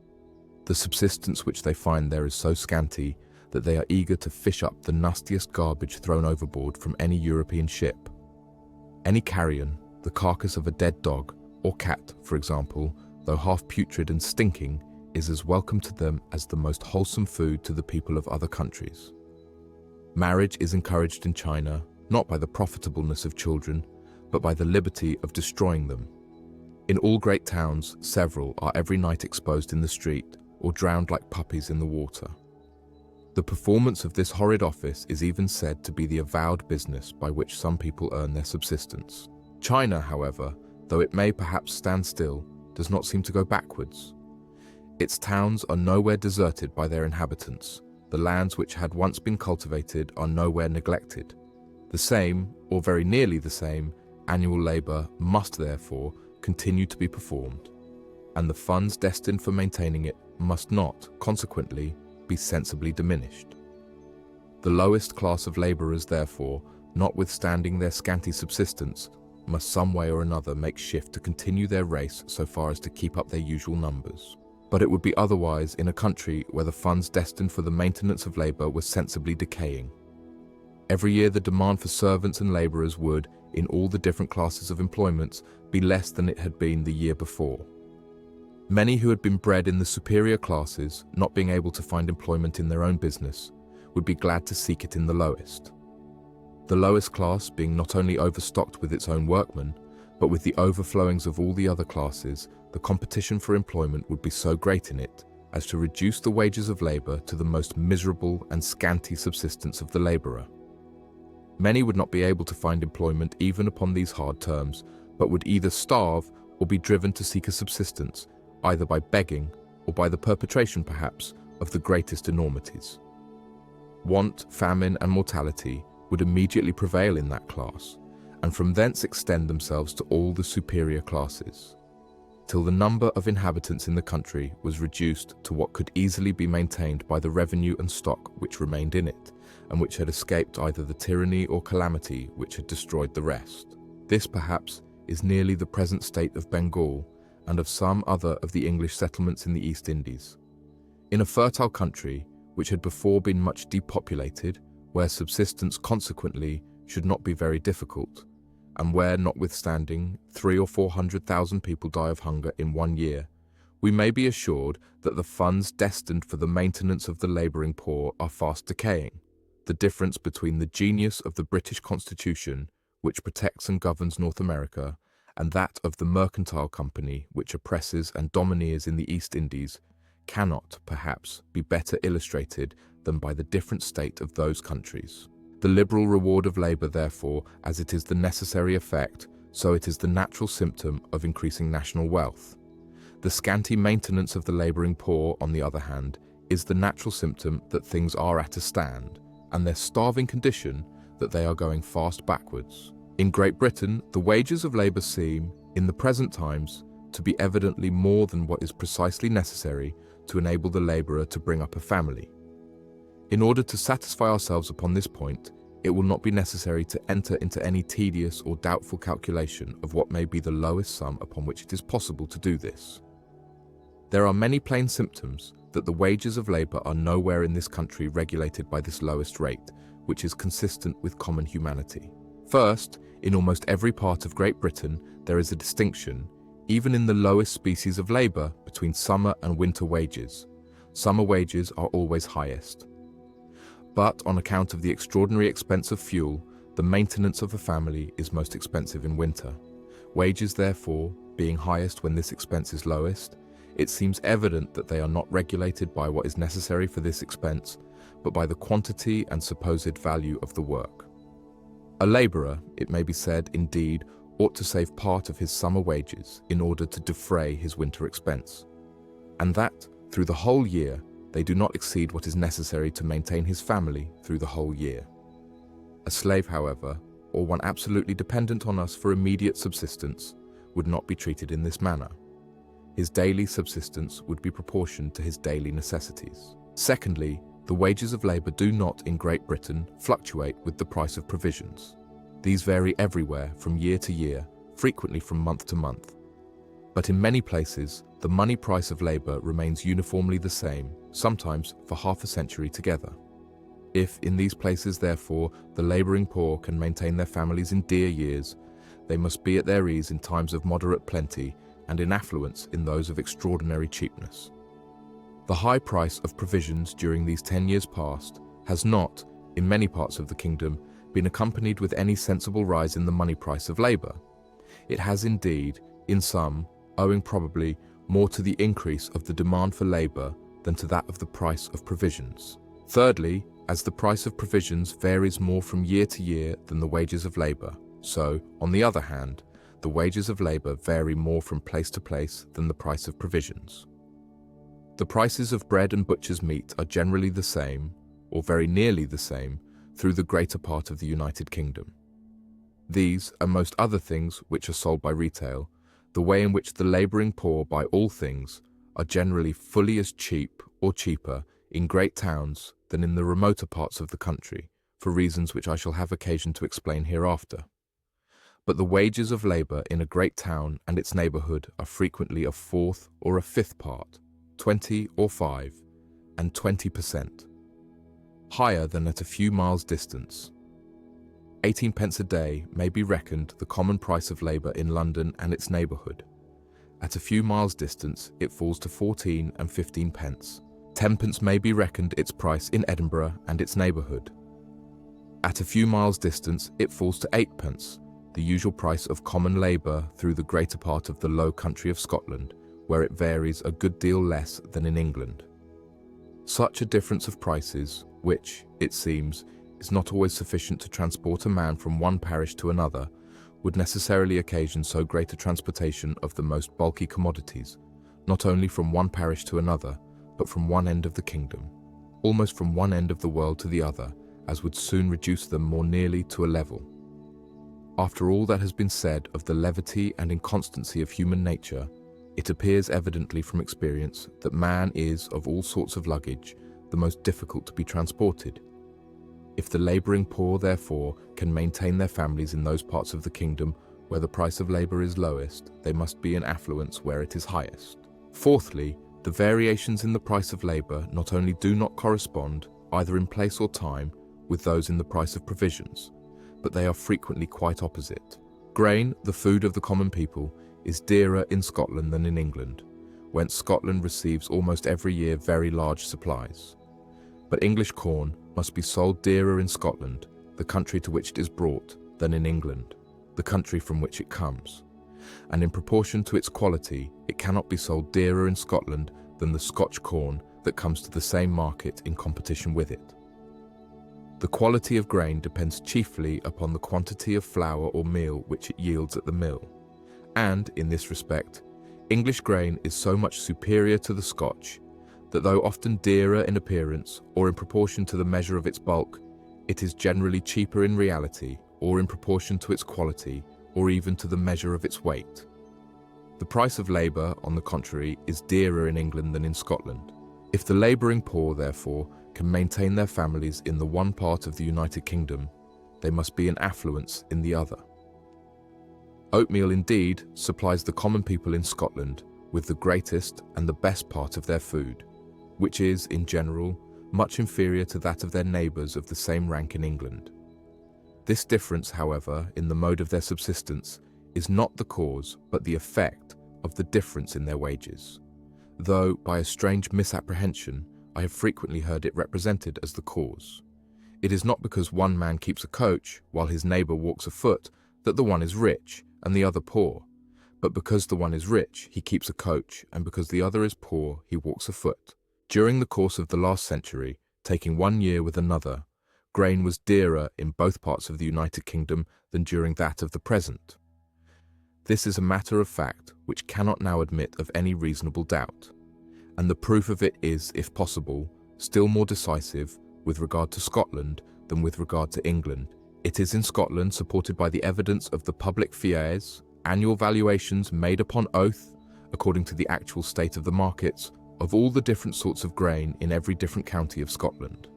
The subsistence which they find there is so scanty that they are eager to fish up the nastiest garbage thrown overboard from any European ship. Any carrion, the carcass of a dead dog, or cat, for example, though half putrid and stinking, is as welcome to them as the most wholesome food to the people of other countries. Marriage is encouraged in China, not by the profitableness of children, but by the liberty of destroying them. In all great towns, several are every night exposed in the street, or drowned like puppies in the water. The performance of this horrid office is even said to be the avowed business by which some people earn their subsistence. China, however, though it may perhaps stand still, does not seem to go backwards. Its towns are nowhere deserted by their inhabitants. The lands which had once been cultivated are nowhere neglected. The same, or very nearly the same, annual labour must therefore continue to be performed, and the funds destined for maintaining it must not, consequently, be sensibly diminished. The lowest class of labourers, therefore, notwithstanding their scanty subsistence, must some way or another make shift to continue their race so far as to keep up their usual numbers. But it would be otherwise in a country where the funds destined for the maintenance of labor were sensibly decaying. Every year the demand for servants and laborers would, in all the different classes of employments, be less than it had been the year before. Many who had been bred in the superior classes, not being able to find employment in their own business, would be glad to seek it in the lowest. The lowest class being not only overstocked with its own workmen, but with the overflowings of all the other classes, the competition for employment would be so great in it as to reduce the wages of labor to the most miserable and scanty subsistence of the laborer. Many would not be able to find employment even upon these hard terms, but would either starve or be driven to seek a subsistence, either by begging or by the perpetration, perhaps, of the greatest enormities. Want, famine, and mortality would immediately prevail in that class, and from thence extend themselves to all the superior classes, till the number of inhabitants in the country was reduced to what could easily be maintained by the revenue and stock which remained in it, and which had escaped either the tyranny or calamity which had destroyed the rest. This, perhaps, is nearly the present state of Bengal and of some other of the English settlements in the East Indies. In a fertile country, which had before been much depopulated, where subsistence consequently should not be very difficult, and where, notwithstanding, 300,000 or 400,000 people die of hunger in 1 year, we may be assured that the funds destined for the maintenance of the labouring poor are fast decaying. The difference between the genius of the British Constitution, which protects and governs North America, and that of the mercantile company which oppresses and domineers in the East Indies, cannot, perhaps, be better illustrated than by the different state of those countries. The liberal reward of labour, therefore, as it is the necessary effect, so it is the natural symptom of increasing national wealth. The scanty maintenance of the labouring poor, on the other hand, is the natural symptom that things are at a stand, and their starving condition that they are going fast backwards. In Great Britain, the wages of labour seem, in the present times, to be evidently more than what is precisely necessary to enable the labourer to bring up a family. In order to satisfy ourselves upon this point, it will not be necessary to enter into any tedious or doubtful calculation of what may be the lowest sum upon which it is possible to do this. There are many plain symptoms that the wages of labour are nowhere in this country regulated by this lowest rate, which is consistent with common humanity. First, in almost every part of Great Britain, there is a distinction, even in the lowest species of labour, between summer and winter wages. Summer wages are always highest. But on account of the extraordinary expense of fuel, the maintenance of a family is most expensive in winter. Wages, therefore, being highest when this expense is lowest, it seems evident that they are not regulated by what is necessary for this expense, but by the quantity and supposed value of the work. A labourer, it may be said, indeed, ought to save part of his summer wages in order to defray his winter expense, and that, through the whole year, they do not exceed what is necessary to maintain his family through the whole year. A slave, however, or one absolutely dependent on us for immediate subsistence, would not be treated in this manner. His daily subsistence would be proportioned to his daily necessities. Secondly, the wages of labour do not, in Great Britain, fluctuate with the price of provisions. These vary everywhere from year to year, frequently from month to month. But in many places, the money price of labour remains uniformly the same, sometimes for half a century together. If, in these places, therefore, the labouring poor can maintain their families in dear years, they must be at their ease in times of moderate plenty and in affluence in those of extraordinary cheapness. The high price of provisions during these 10 years past has not, in many parts of the kingdom, been accompanied with any sensible rise in the money price of labour. It has indeed, in some, owing probably more to the increase of the demand for labour than to that of the price of provisions. Thirdly, as the price of provisions varies more from year to year than the wages of labour, so, on the other hand, the wages of labour vary more from place to place than the price of provisions. The prices of bread and butcher's meat are generally the same, or very nearly the same, through the greater part of the United Kingdom. These, and most other things which are sold by retail, the way in which the labouring poor buy all things, are generally fully as cheap or cheaper in great towns than in the remoter parts of the country, for reasons which I shall have occasion to explain hereafter. but the wages of labor in a great town and its neighborhood are frequently a fourth or a fifth part, 20 or 5, and 20%, higher than at a few miles distance. 18 pence a day may be reckoned the common price of labor in London and its neighborhood. At a few miles distance, it falls to 14 and 15 pence. 10 pence may be reckoned its price in Edinburgh and its neighborhood. At a few miles distance, it falls to 8 pence, the usual price of common labor through the greater part of the low country of Scotland, where it varies a good deal less than in England. Such a difference of prices, which, it seems, is not always sufficient to transport a man from one parish to another, would necessarily occasion so great a transportation of the most bulky commodities, not only from one parish to another, but from one end of the kingdom, almost from one end of the world to the other, as would soon reduce them more nearly to a level. After all that has been said of the levity and inconstancy of human nature, it appears evidently from experience that man is, of all sorts of luggage, the most difficult to be transported. If the laboring poor, therefore, can maintain their families in those parts of the kingdom where the price of labor is lowest, they must be in affluence where it is highest. Fourthly, the variations in the price of labor not only do not correspond, either in place or time, with those in the price of provisions, but they are frequently quite opposite. Grain, the food of the common people, is dearer in Scotland than in England, whence Scotland receives almost every year very large supplies. But English corn must be sold dearer in Scotland, the country to which it is brought, than in England, the country from which it comes. And in proportion to its quality, it cannot be sold dearer in Scotland than the Scotch corn that comes to the same market in competition with it. The quality of grain depends chiefly upon the quantity of flour or meal which it yields at the mill, and, in this respect, English grain is so much superior to the Scotch that though often dearer in appearance or in proportion to the measure of its bulk, it is generally cheaper in reality or in proportion to its quality or even to the measure of its weight. The price of labor, on the contrary, is dearer in England than in Scotland. If the laboring poor, therefore, can maintain their families in the one part of the United Kingdom, they must be in affluence in the other. Oatmeal, indeed, supplies the common people in Scotland with the greatest and the best part of their food, which is, in general, much inferior to that of their neighbours of the same rank in England. This difference, however, in the mode of their subsistence, is not the cause, but the effect of the difference in their wages, though, by a strange misapprehension, I have frequently heard it represented as the cause. It is not because one man keeps a coach while his neighbour walks afoot that the one is rich and the other poor, but because the one is rich, he keeps a coach, and because the other is poor, he walks afoot. During the course of the last century, taking one year with another, grain was dearer in both parts of the United Kingdom than during that of the present. This is a matter of fact which cannot now admit of any reasonable doubt, and the proof of it is, if possible, still more decisive with regard to Scotland than with regard to England. It is in Scotland supported by the evidence of the public fiers, annual valuations made upon oath, according to the actual state of the markets, of all the different sorts of grain in every different county of Scotland.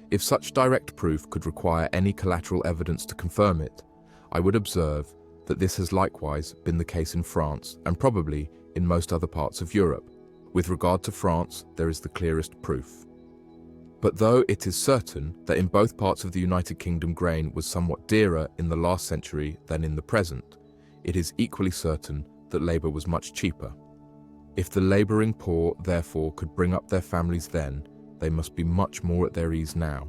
If such direct proof could require any collateral evidence to confirm it, I would observe that this has likewise been the case in France and probably in most other parts of Europe. With regard to France, there is the clearest proof. But though it is certain that in both parts of the United Kingdom grain was somewhat dearer in the last century than in the present, it is equally certain that labour was much cheaper. If the labouring poor, therefore, could bring up their families then, they must be much more at their ease now.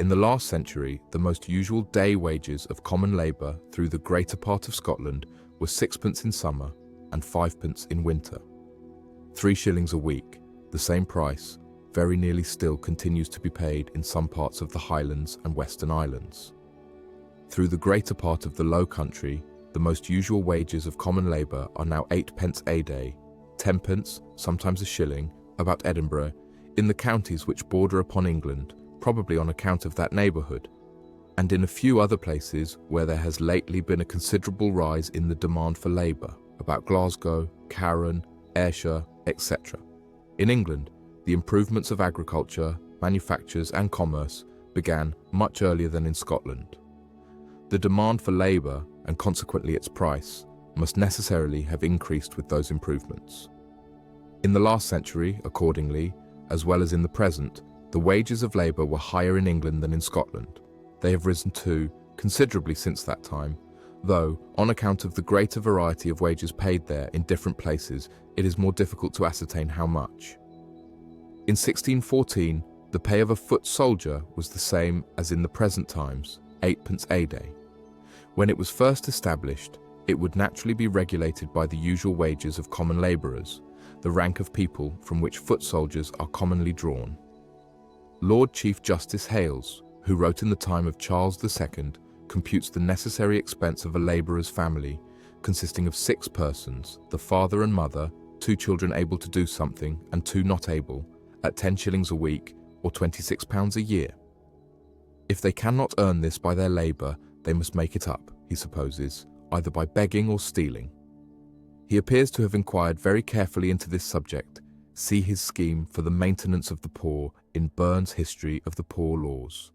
In the last century, the most usual day wages of common labour through the greater part of Scotland were 6 pence in summer and 5 pence in winter. 3 shillings a week, the same price, very nearly still continues to be paid in some parts of the Highlands and Western Islands. Through the greater part of the Low Country, the most usual wages of common labour are now 8 pence a day, 10 pence, sometimes a shilling, about Edinburgh, in the counties which border upon England, probably on account of that neighbourhood, and in a few other places where there has lately been a considerable rise in the demand for labour, about Glasgow, Carron, Ayrshire, etc. In England, the improvements of agriculture, manufactures and commerce began much earlier than in Scotland. The demand for labour, and consequently its price, must necessarily have increased with those improvements. In the last century, accordingly, as well as in the present, the wages of labour were higher in England than in Scotland. They have risen too, considerably since that time, though, on account of the greater variety of wages paid there in different places, it is more difficult to ascertain how much. In 1614, the pay of a foot soldier was the same as in the present times, 8d. a day. When it was first established, it would naturally be regulated by the usual wages of common labourers, the rank of people from which foot soldiers are commonly drawn. Lord Chief Justice Hales, who wrote in the time of Charles II, computes the necessary expense of a labourer's family, consisting of 6 persons, the father and mother, 2 children able to do something and 2 not able, at 10 shillings a week or £26 a year. If they cannot earn this by their labour, they must make it up, he supposes, either by begging or stealing. He appears to have inquired very carefully into this subject. See his scheme for the maintenance of the poor in Burns' History of the Poor Laws.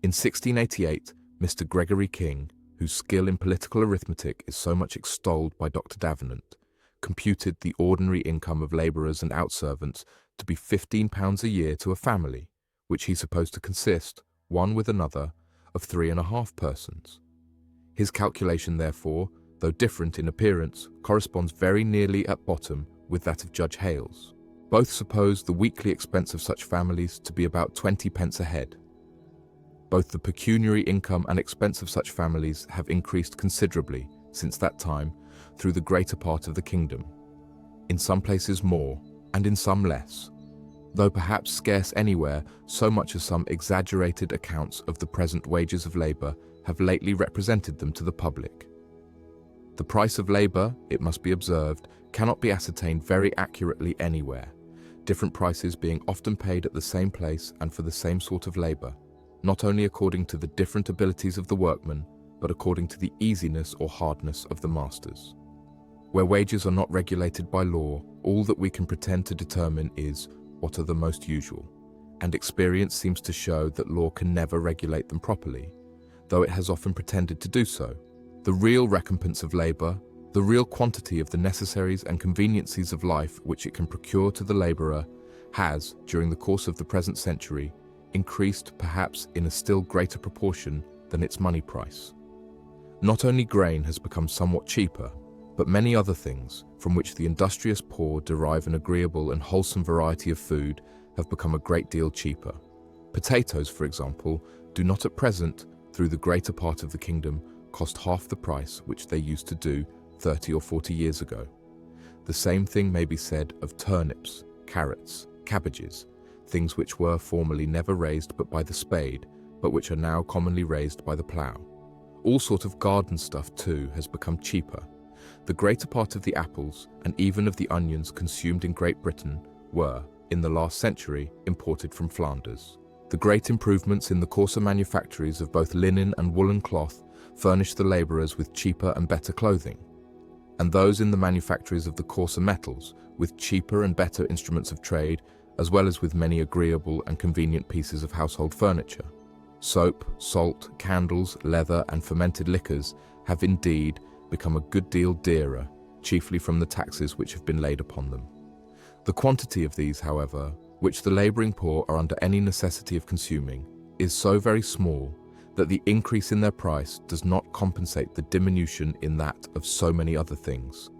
In 1688, Mr. Gregory King, whose skill in political arithmetic is so much extolled by Dr. Davenant, computed the ordinary income of labourers and outservants to be £15 a year to a family, which he supposed to consist, one with another, of 3½ persons. His calculation, therefore, though different in appearance, corresponds very nearly at bottom with that of Judge Hales. Both suppose the weekly expense of such families to be about 20d. a head. Both the pecuniary income and expense of such families have increased considerably since that time through the greater part of the kingdom, in some places more and in some less, though perhaps scarce anywhere so much as some exaggerated accounts of the present wages of labour have lately represented them to the public. The price of labour, it must be observed, cannot be ascertained very accurately anywhere, different prices being often paid at the same place and for the same sort of labour, not only according to the different abilities of the workmen, but according to the easiness or hardness of the masters. Where wages are not regulated by law, all that we can pretend to determine is what are the most usual, and experience seems to show that law can never regulate them properly, though it has often pretended to do so. The real recompense of labour, the real quantity of the necessaries and conveniencies of life which it can procure to the labourer, has, during the course of the present century, increased perhaps in a still greater proportion than its money price. Not only grain has become somewhat cheaper, but many other things, from which the industrious poor derive an agreeable and wholesome variety of food, have become a great deal cheaper. Potatoes, for example, do not at present, through the greater part of the kingdom, cost half the price which they used to do 30 or 40 years ago. The same thing may be said of turnips, carrots, cabbages, things which were formerly never raised but by the spade, but which are now commonly raised by the plough. All sort of garden stuff, too, has become cheaper. The greater part of the apples, and even of the onions consumed in Great Britain, were, in the last century, imported from Flanders. The great improvements in the coarser manufactories of both linen and woolen cloth furnished the labourers with cheaper and better clothing, and those in the manufactories of the coarser metals with cheaper and better instruments of trade, as well as with many agreeable and convenient pieces of household furniture. Soap, salt, candles, leather, and fermented liquors have indeed become a good deal dearer, chiefly from the taxes which have been laid upon them. The quantity of these, however, which the labouring poor are under any necessity of consuming, is so very small that the increase in their price does not compensate the diminution in that of so many other things.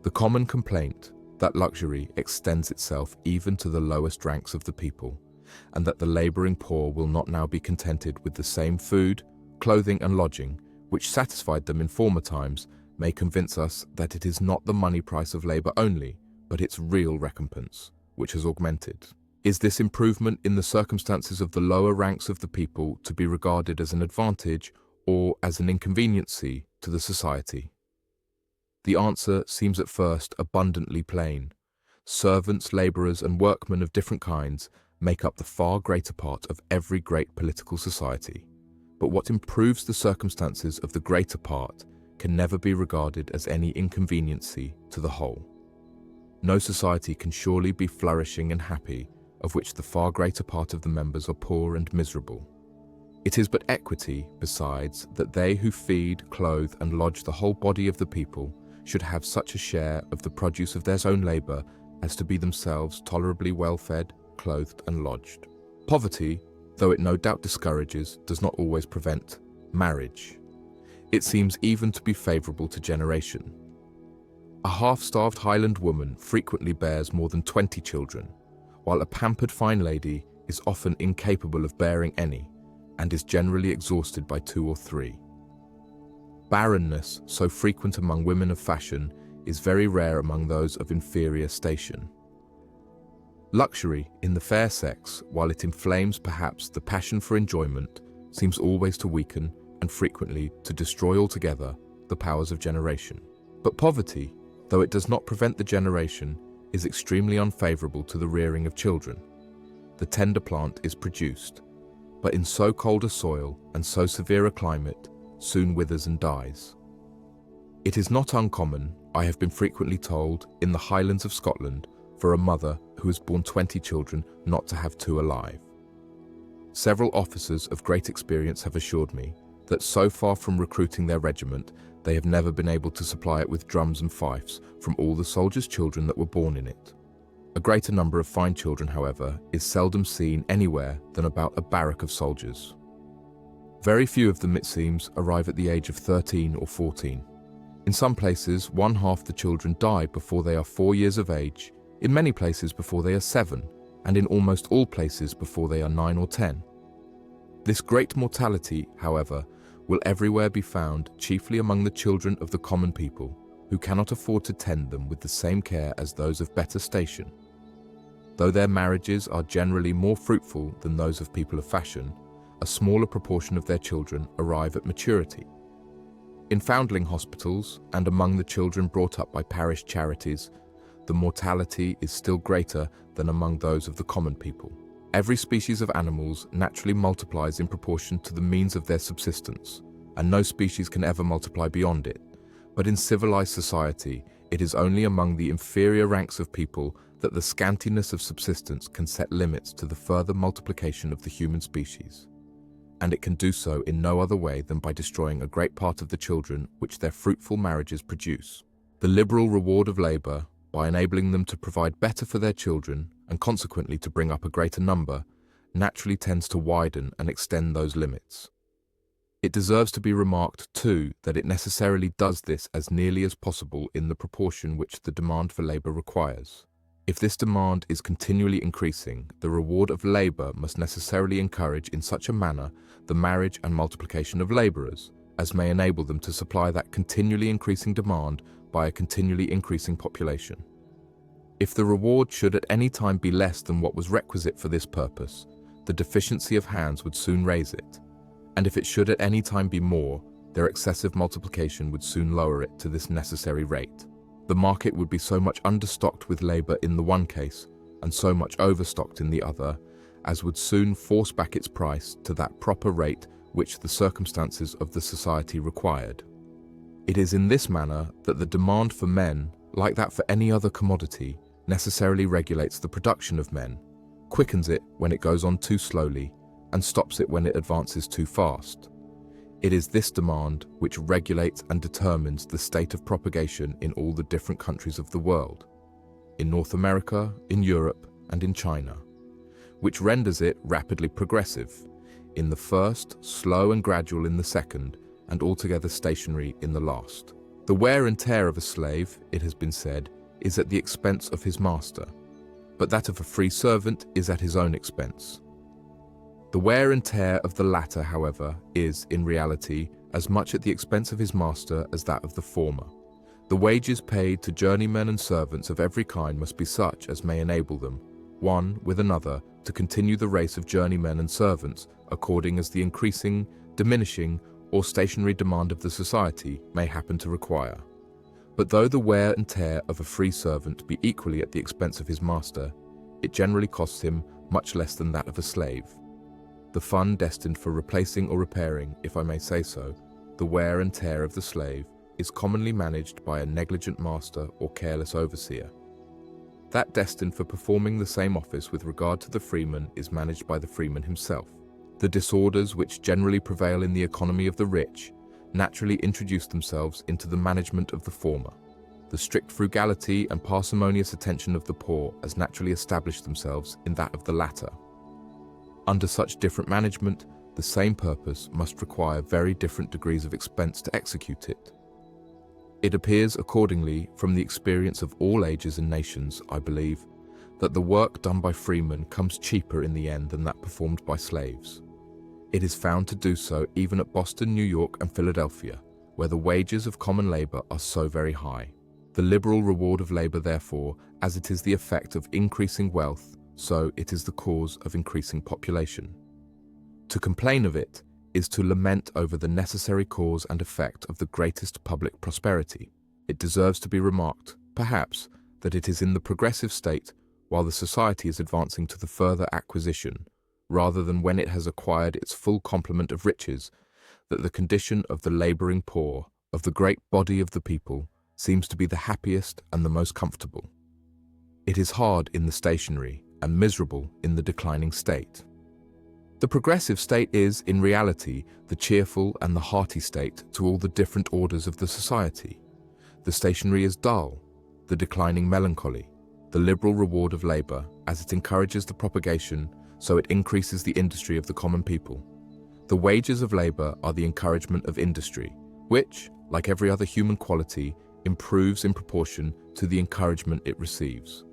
The common complaint that luxury extends itself even to the lowest ranks of the people, and that the labouring poor will not now be contented with the same food, clothing and lodging which satisfied them in former times, may convince us that it is not the money price of labour only, but its real recompense, which has augmented. Is this improvement in the circumstances of the lower ranks of the people to be regarded as an advantage or as an inconveniency to the society? The answer seems at first abundantly plain. Servants, labourers, and workmen of different kinds make up the far greater part of every great political society. But what improves the circumstances of the greater part can never be regarded as any inconveniency to the whole. No society can surely be flourishing and happy of which the far greater part of the members are poor and miserable. It is but equity, besides, that they who feed, clothe, and lodge the whole body of the people should have such a share of the produce of their own labour as to be themselves tolerably well fed, clothed, and lodged. Poverty, though it no doubt discourages, does not always prevent marriage. It seems even to be favourable to generation. A half-starved Highland woman frequently bears more than 20 children, while a pampered fine lady is often incapable of bearing any, and is generally exhausted by 2 or 3. Barrenness, so frequent among women of fashion, is very rare among those of inferior station. Luxury in the fair sex, while it inflames perhaps the passion for enjoyment, seems always to weaken and frequently to destroy altogether the powers of generation. But poverty, though it does not prevent the generation, is extremely unfavourable to the rearing of children. The tender plant is produced, but in so cold a soil and so severe a climate, soon withers and dies. It is not uncommon, I have been frequently told, in the Highlands of Scotland, for a mother who has borne 20 children not to have 2 alive. Several officers of great experience have assured me that so far from recruiting their regiment, they have never been able to supply it with drums and fifes from all the soldiers' children that were born in it. A greater number of fine children, however, is seldom seen anywhere than about a barrack of soldiers. Very few of them, it seems, arrive at the age of 13 or 14. In some places, one half the children die before they are 4 years of age, in many places before they are 7, and in almost all places before they are 9 or 10. This great mortality, however, will everywhere be found chiefly among the children of the common people, who cannot afford to tend them with the same care as those of better station. Though their marriages are generally more fruitful than those of people of fashion, a smaller proportion of their children arrive at maturity. In foundling hospitals and among the children brought up by parish charities, the mortality is still greater than among those of the common people. Every species of animals naturally multiplies in proportion to the means of their subsistence, and no species can ever multiply beyond it. But in civilized society, it is only among the inferior ranks of people that the scantiness of subsistence can set limits to the further multiplication of the human species. And it can do so in no other way than by destroying a great part of the children which their fruitful marriages produce. The liberal reward of labour, by enabling them to provide better for their children, and consequently to bring up a greater number, naturally tends to widen and extend those limits. It deserves to be remarked, too, that it necessarily does this as nearly as possible in the proportion which the demand for labour requires. If this demand is continually increasing, the reward of labour must necessarily encourage in such a manner the marriage and multiplication of labourers, as may enable them to supply that continually increasing demand by a continually increasing population. If the reward should at any time be less than what was requisite for this purpose, the deficiency of hands would soon raise it, and if it should at any time be more, their excessive multiplication would soon lower it to this necessary rate. The market would be so much understocked with labour in the one case, and so much overstocked in the other, as would soon force back its price to that proper rate which the circumstances of the society required. It is in this manner that the demand for men, like that for any other commodity, necessarily regulates the production of men, quickens it when it goes on too slowly, and stops it when it advances too fast. It is this demand which regulates and determines the state of propagation in all the different countries of the world, in North America, in Europe, and in China, which renders it rapidly progressive, in the first, slow and gradual in the second, and altogether stationary in the last. The wear and tear of a slave, it has been said, is at the expense of his master, but that of a free servant is at his own expense. The wear and tear of the latter, however, is, in reality, as much at the expense of his master as that of the former. The wages paid to journeymen and servants of every kind must be such as may enable them, one with another, to continue the race of journeymen and servants according as the increasing, diminishing, or stationary demand of the society may happen to require. But though the wear and tear of a free servant be equally at the expense of his master, it generally costs him much less than that of a slave. The fund destined for replacing or repairing, if I may say so, the wear and tear of the slave is commonly managed by a negligent master or careless overseer. That destined for performing the same office with regard to the freeman is managed by the freeman himself. The disorders which generally prevail in the economy of the rich naturally introduce themselves into the management of the former. The strict frugality and parsimonious attention of the poor as naturally establish themselves in that of the latter. Under such different management, the same purpose must require very different degrees of expense to execute it. It appears accordingly from the experience of all ages and nations, I believe, that the work done by freemen comes cheaper in the end than that performed by slaves. It is found to do so even at Boston, New York, and Philadelphia, where the wages of common labor are so very high. The liberal reward of labor, therefore, as it is the effect of increasing wealth, so it is the cause of increasing population. To complain of it is to lament over the necessary cause and effect of the greatest public prosperity. It deserves to be remarked, perhaps, that it is in the progressive state, while the society is advancing to the further acquisition, rather than when it has acquired its full complement of riches, that the condition of the laboring poor, of the great body of the people, seems to be the happiest and the most comfortable. It is hard in the stationary and miserable in the declining state. The progressive state is, in reality, the cheerful and the hearty state to all the different orders of the society. The stationary is dull, the declining melancholy. The liberal reward of labor, as it encourages the propagation, so it increases the industry of the common people. The wages of labor are the encouragement of industry, which, like every other human quality, improves in proportion to the encouragement it receives.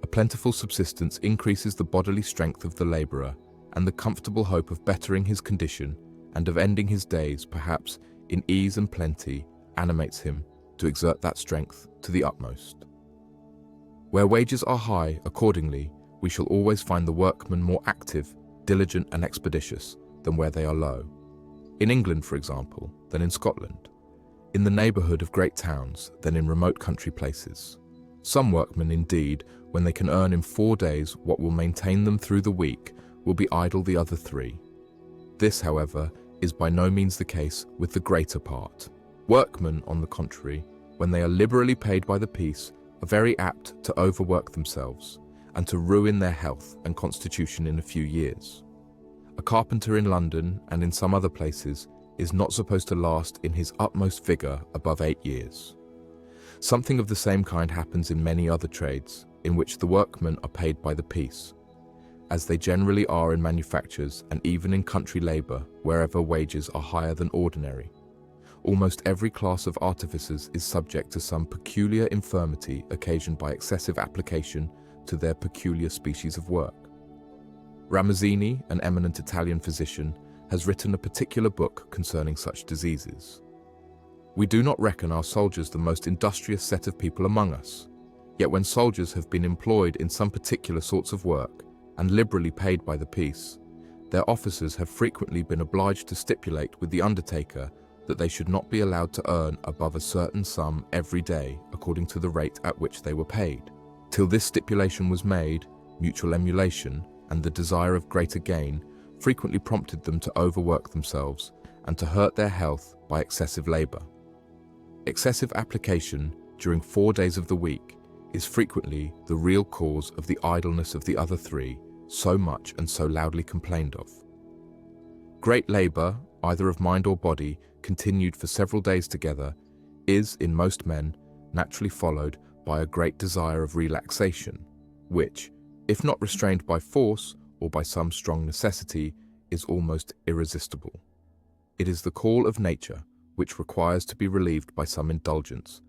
A plentiful subsistence increases the bodily strength of the laborer, and the comfortable hope of bettering his condition and of ending his days, perhaps, in ease and plenty, animates him to exert that strength to the utmost. Where wages are high, accordingly, we shall always find the workmen more active, diligent, and expeditious than where they are low. In England, for example, than in Scotland. In the neighbourhood of great towns than in remote country places. Some workmen, indeed, when they can earn in 4 days what will maintain them through the week, will be idle the other 3. This, however, is by no means the case with the greater part. Workmen, on the contrary, when they are liberally paid by the piece, are very apt to overwork themselves and to ruin their health and constitution in a few years. A carpenter in London and in some other places is not supposed to last in his utmost vigour above 8 years. Something of the same kind happens in many other trades, in which the workmen are paid by the piece, as they generally are in manufactures and even in country labour, wherever wages are higher than ordinary. Almost every class of artificers is subject to some peculiar infirmity occasioned by excessive application to their peculiar species of work. Ramazzini, an eminent Italian physician, has written a particular book concerning such diseases. We do not reckon our soldiers the most industrious set of people among us, yet when soldiers have been employed in some particular sorts of work, and liberally paid by the piece, their officers have frequently been obliged to stipulate with the undertaker that they should not be allowed to earn above a certain sum every day according to the rate at which they were paid. Till this stipulation was made, mutual emulation and the desire of greater gain frequently prompted them to overwork themselves and to hurt their health by excessive labor. Excessive application during 4 days of the week is frequently the real cause of the idleness of the other 3, so much and so loudly complained of. Great labor, either of mind or body, continued for several days together, is, in most men, naturally followed by a great desire of relaxation, which, if not restrained by force or by some strong necessity, is almost irresistible. It is the call of nature, which requires to be relieved by some indulgence,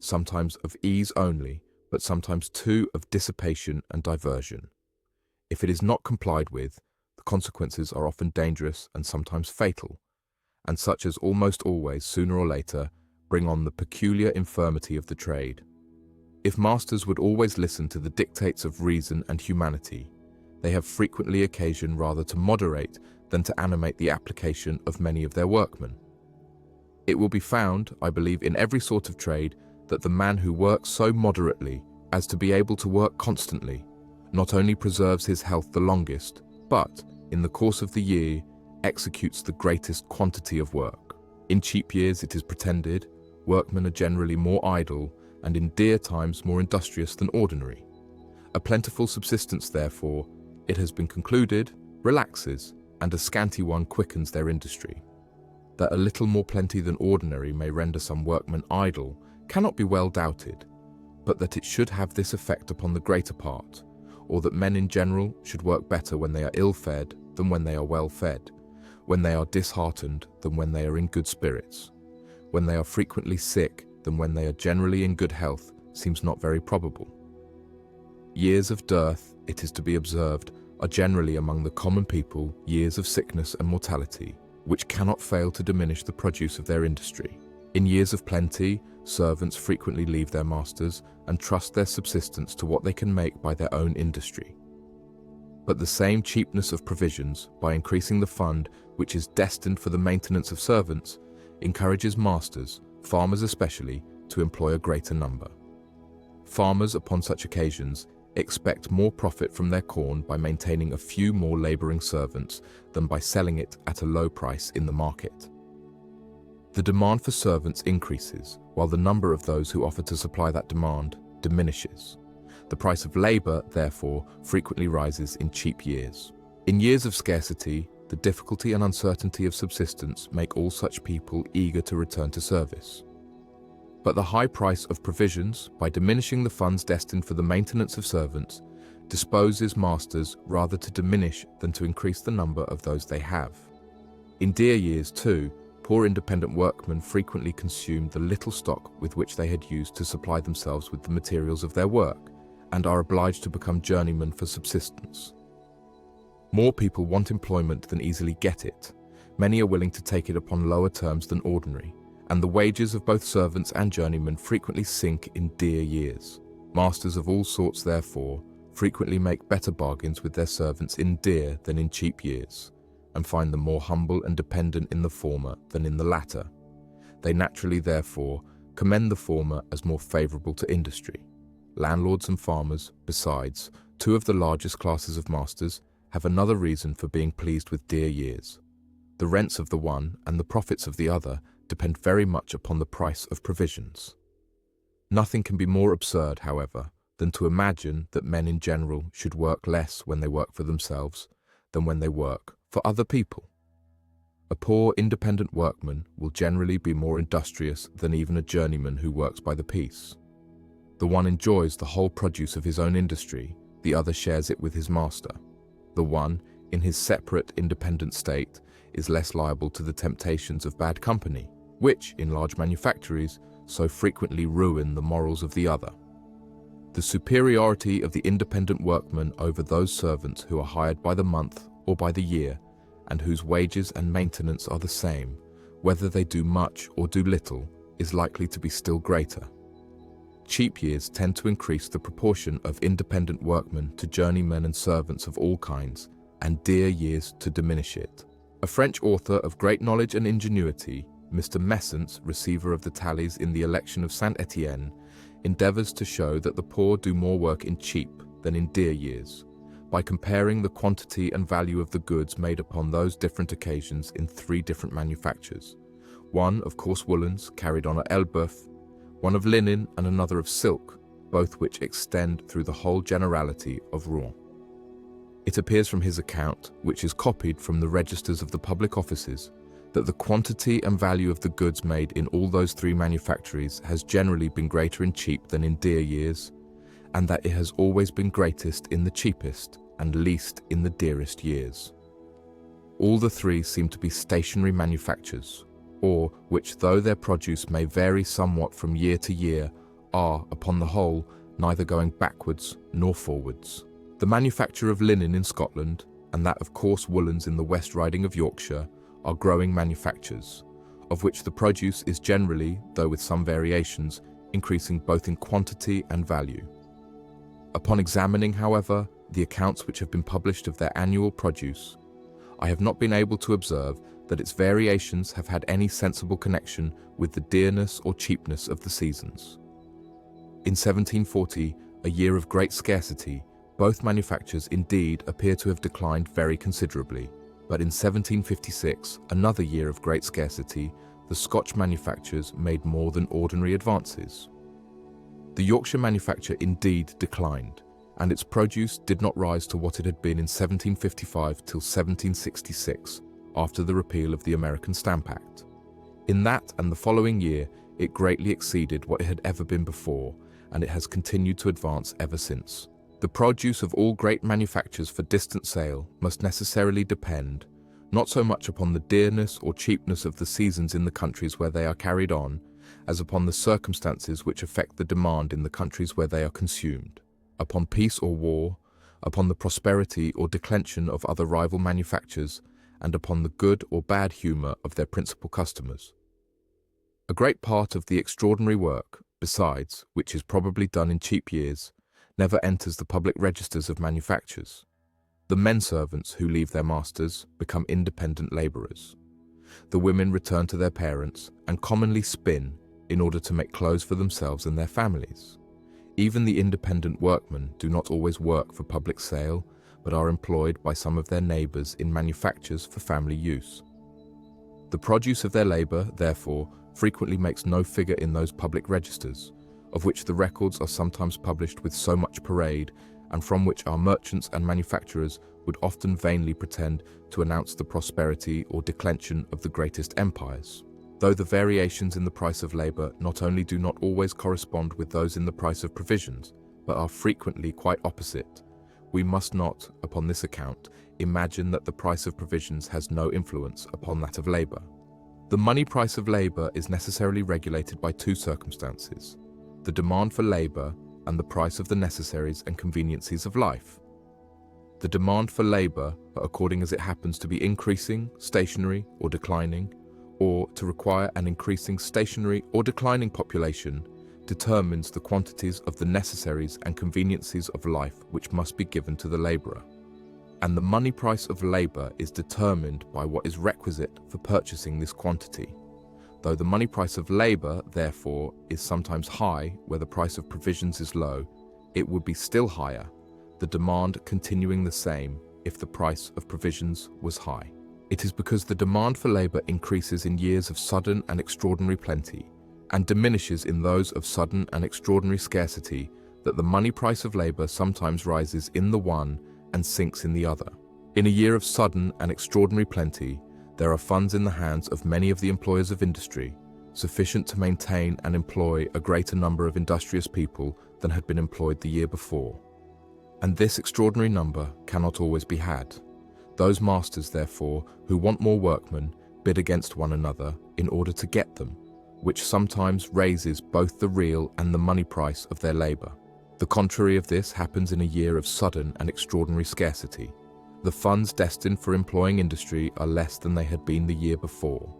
sometimes of ease only, but sometimes too of dissipation and diversion. If it is not complied with, the consequences are often dangerous and sometimes fatal, and such as almost always, sooner or later, bring on the peculiar infirmity of the trade. If masters would always listen to the dictates of reason and humanity, they have frequently occasion rather to moderate than to animate the application of many of their workmen. It will be found, I believe, in every sort of trade, that the man who works so moderately as to be able to work constantly not only preserves his health the longest, but, in the course of the year, executes the greatest quantity of work. In cheap years, it is pretended, workmen are generally more idle, and in dear times more industrious than ordinary. A plentiful subsistence, therefore, it has been concluded, relaxes, and a scanty one quickens their industry. That a little more plenty than ordinary may render some workmen idle cannot be well doubted, but that it should have this effect upon the greater part, or that men in general should work better when they are ill-fed than when they are well-fed, when they are disheartened than when they are in good spirits, when they are frequently sick than when they are generally in good health, seems not very probable. Years of dearth, it is to be observed, are generally among the common people years of sickness and mortality, which cannot fail to diminish the produce of their industry. In years of plenty, servants frequently leave their masters and trust their subsistence to what they can make by their own industry. But the same cheapness of provisions, by increasing the fund which is destined for the maintenance of servants, encourages masters, farmers especially, to employ a greater number. Farmers, upon such occasions, expect more profit from their corn by maintaining a few more laboring servants than by selling it at a low price in the market. The demand for servants increases, while the number of those who offer to supply that demand diminishes. The price of labor, therefore, frequently rises in cheap years. In years of scarcity, the difficulty and uncertainty of subsistence make all such people eager to return to service. But the high price of provisions, by diminishing the funds destined for the maintenance of servants, disposes masters rather to diminish than to increase the number of those they have. In dear years, too, poor independent workmen frequently consume the little stock with which they had used to supply themselves with the materials of their work, and are obliged to become journeymen for subsistence. More people want employment than easily get it. Many are willing to take it upon lower terms than ordinary, and the wages of both servants and journeymen frequently sink in dear years. Masters of all sorts, therefore, frequently make better bargains with their servants in dear than in cheap years, and find them more humble and dependent in the former than in the latter. They naturally, therefore, commend the former as more favourable to industry. Landlords and farmers, besides, two of the largest classes of masters, have another reason for being pleased with dear years. The rents of the one and the profits of the other depend very much upon the price of provisions. Nothing can be more absurd, however, than to imagine that men in general should work less when they work for themselves than when they work for other people. A poor independent workman will generally be more industrious than even a journeyman who works by the piece. The one enjoys the whole produce of his own industry, the other shares it with his master. The one, in his separate independent state, is less liable to the temptations of bad company, which, in large manufactories, so frequently ruin the morals of the other. The superiority of the independent workman over those servants who are hired by the month or by the year, and whose wages and maintenance are the same, whether they do much or do little, is likely to be still greater. Cheap years tend to increase the proportion of independent workmen to journeymen and servants of all kinds, and dear years to diminish it. A French author of great knowledge and ingenuity, Mr. Messance, receiver of the tallies in the election of Saint-Étienne, endeavours to show that the poor do more work in cheap than in dear years, by comparing the quantity and value of the goods made upon those different occasions in 3 different manufactures, one of coarse woolens carried on at Elbeuf, one of linen and another of silk, both which extend through the whole generality of Rouen. It appears from his account, which is copied from the registers of the public offices, that the quantity and value of the goods made in all those 3 manufactories has generally been greater in cheap than in dear years, and that it has always been greatest in the cheapest and least in the dearest years. All the 3 seem to be stationary manufactures, or which, though their produce may vary somewhat from year to year, are, upon the whole, neither going backwards nor forwards. The manufacture of linen in Scotland, and that of coarse woolens in the West Riding of Yorkshire, are growing manufactures, of which the produce is generally, though with some variations, increasing both in quantity and value. Upon examining, however, the accounts which have been published of their annual produce, I have not been able to observe that its variations have had any sensible connection with the dearness or cheapness of the seasons. In 1740, a year of great scarcity, both manufactures indeed appear to have declined very considerably, but in 1756, another year of great scarcity, the Scotch manufactures made more than ordinary advances. The Yorkshire manufacture indeed declined, and its produce did not rise to what it had been in 1755 till 1766, after the repeal of the American Stamp Act. In that and the following year, it greatly exceeded what it had ever been before, and it has continued to advance ever since. The produce of all great manufactures for distant sale must necessarily depend, not so much upon the dearness or cheapness of the seasons in the countries where they are carried on, as upon the circumstances which affect the demand in the countries where they are consumed, upon peace or war, upon the prosperity or declension of other rival manufactures, and upon the good or bad humour of their principal customers. A great part of the extraordinary work, besides, which is probably done in cheap years, never enters the public registers of manufactures. The men servants who leave their masters become independent labourers. The women return to their parents and commonly spin in order to make clothes for themselves and their families. Even the independent workmen do not always work for public sale, but are employed by some of their neighbours in manufactures for family use. The produce of their labour, therefore, frequently makes no figure in those public registers, of which the records are sometimes published with so much parade, and from which our merchants and manufacturers would often vainly pretend to announce the prosperity or declension of the greatest empires. Though the variations in the price of labour not only do not always correspond with those in the price of provisions, but are frequently quite opposite, we must not, upon this account, imagine that the price of provisions has no influence upon that of labour. The money price of labour is necessarily regulated by two circumstances: the demand for labour and the price of the necessaries and conveniencies of life. The demand for labour, according as it happens to be increasing, stationary, or declining, or to require an increasing stationary or declining population, determines the quantities of the necessaries and conveniencies of life which must be given to the labourer. And the money price of labour is determined by what is requisite for purchasing this quantity. Though the money price of labour, therefore, is sometimes high where the price of provisions is low, it would be still higher, the demand continuing the same if the price of provisions was high. It is because the demand for labour increases in years of sudden and extraordinary plenty, and diminishes in those of sudden and extraordinary scarcity, that the money price of labour sometimes rises in the one and sinks in the other. In a year of sudden and extraordinary plenty, there are funds in the hands of many of the employers of industry, sufficient to maintain and employ a greater number of industrious people than had been employed the year before. And this extraordinary number cannot always be had. Those masters, therefore, who want more workmen, bid against one another in order to get them, which sometimes raises both the real and the money price of their labour. The contrary of this happens in a year of sudden and extraordinary scarcity. The funds destined for employing industry are less than they had been the year before.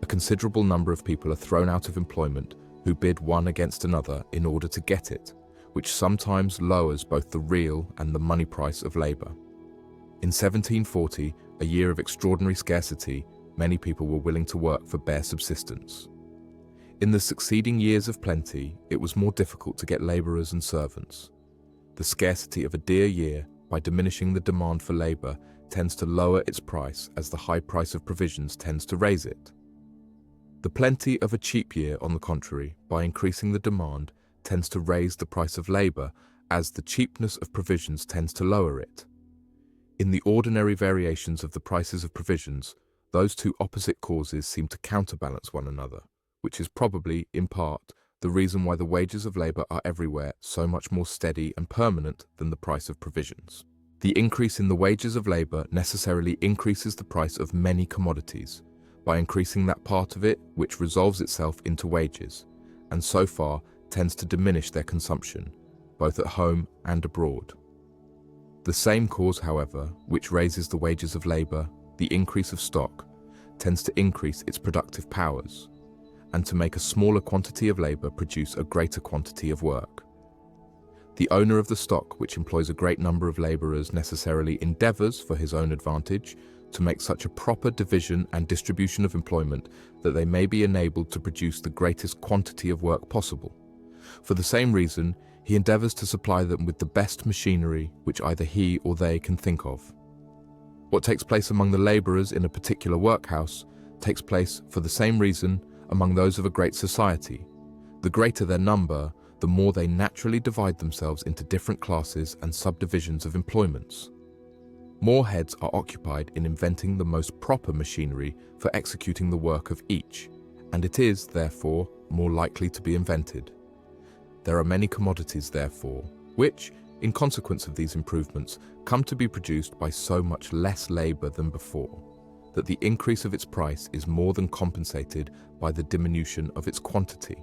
A considerable number of people are thrown out of employment who bid one against another in order to get it, which sometimes lowers both the real and the money price of labour. In 1740, a year of extraordinary scarcity, many people were willing to work for bare subsistence. In the succeeding years of plenty, it was more difficult to get labourers and servants. The scarcity of a dear year, by diminishing the demand for labour, tends to lower its price as the high price of provisions tends to raise it. The plenty of a cheap year, on the contrary, by increasing the demand, tends to raise the price of labour as the cheapness of provisions tends to lower it. In the ordinary variations of the prices of provisions, those two opposite causes seem to counterbalance one another, which is probably, in part, the reason why the wages of labour are everywhere so much more steady and permanent than the price of provisions. The increase in the wages of labour necessarily increases the price of many commodities, by increasing that part of it which resolves itself into wages, and so far tends to diminish their consumption, both at home and abroad. The same cause, however, which raises the wages of labour, the increase of stock, tends to increase its productive powers, and to make a smaller quantity of labour produce a greater quantity of work. The owner of the stock, which employs a great number of labourers, necessarily endeavours, for his own advantage, to make such a proper division and distribution of employment that they may be enabled to produce the greatest quantity of work possible. For the same reason, he endeavours to supply them with the best machinery which either he or they can think of. What takes place among the labourers in a particular workhouse takes place, for the same reason, among those of a great society. The greater their number, the more they naturally divide themselves into different classes and subdivisions of employments. More heads are occupied in inventing the most proper machinery for executing the work of each, and it is, therefore, more likely to be invented. There are many commodities, therefore, which, in consequence of these improvements, come to be produced by so much less labor than before, that the increase of its price is more than compensated by the diminution of its quantity.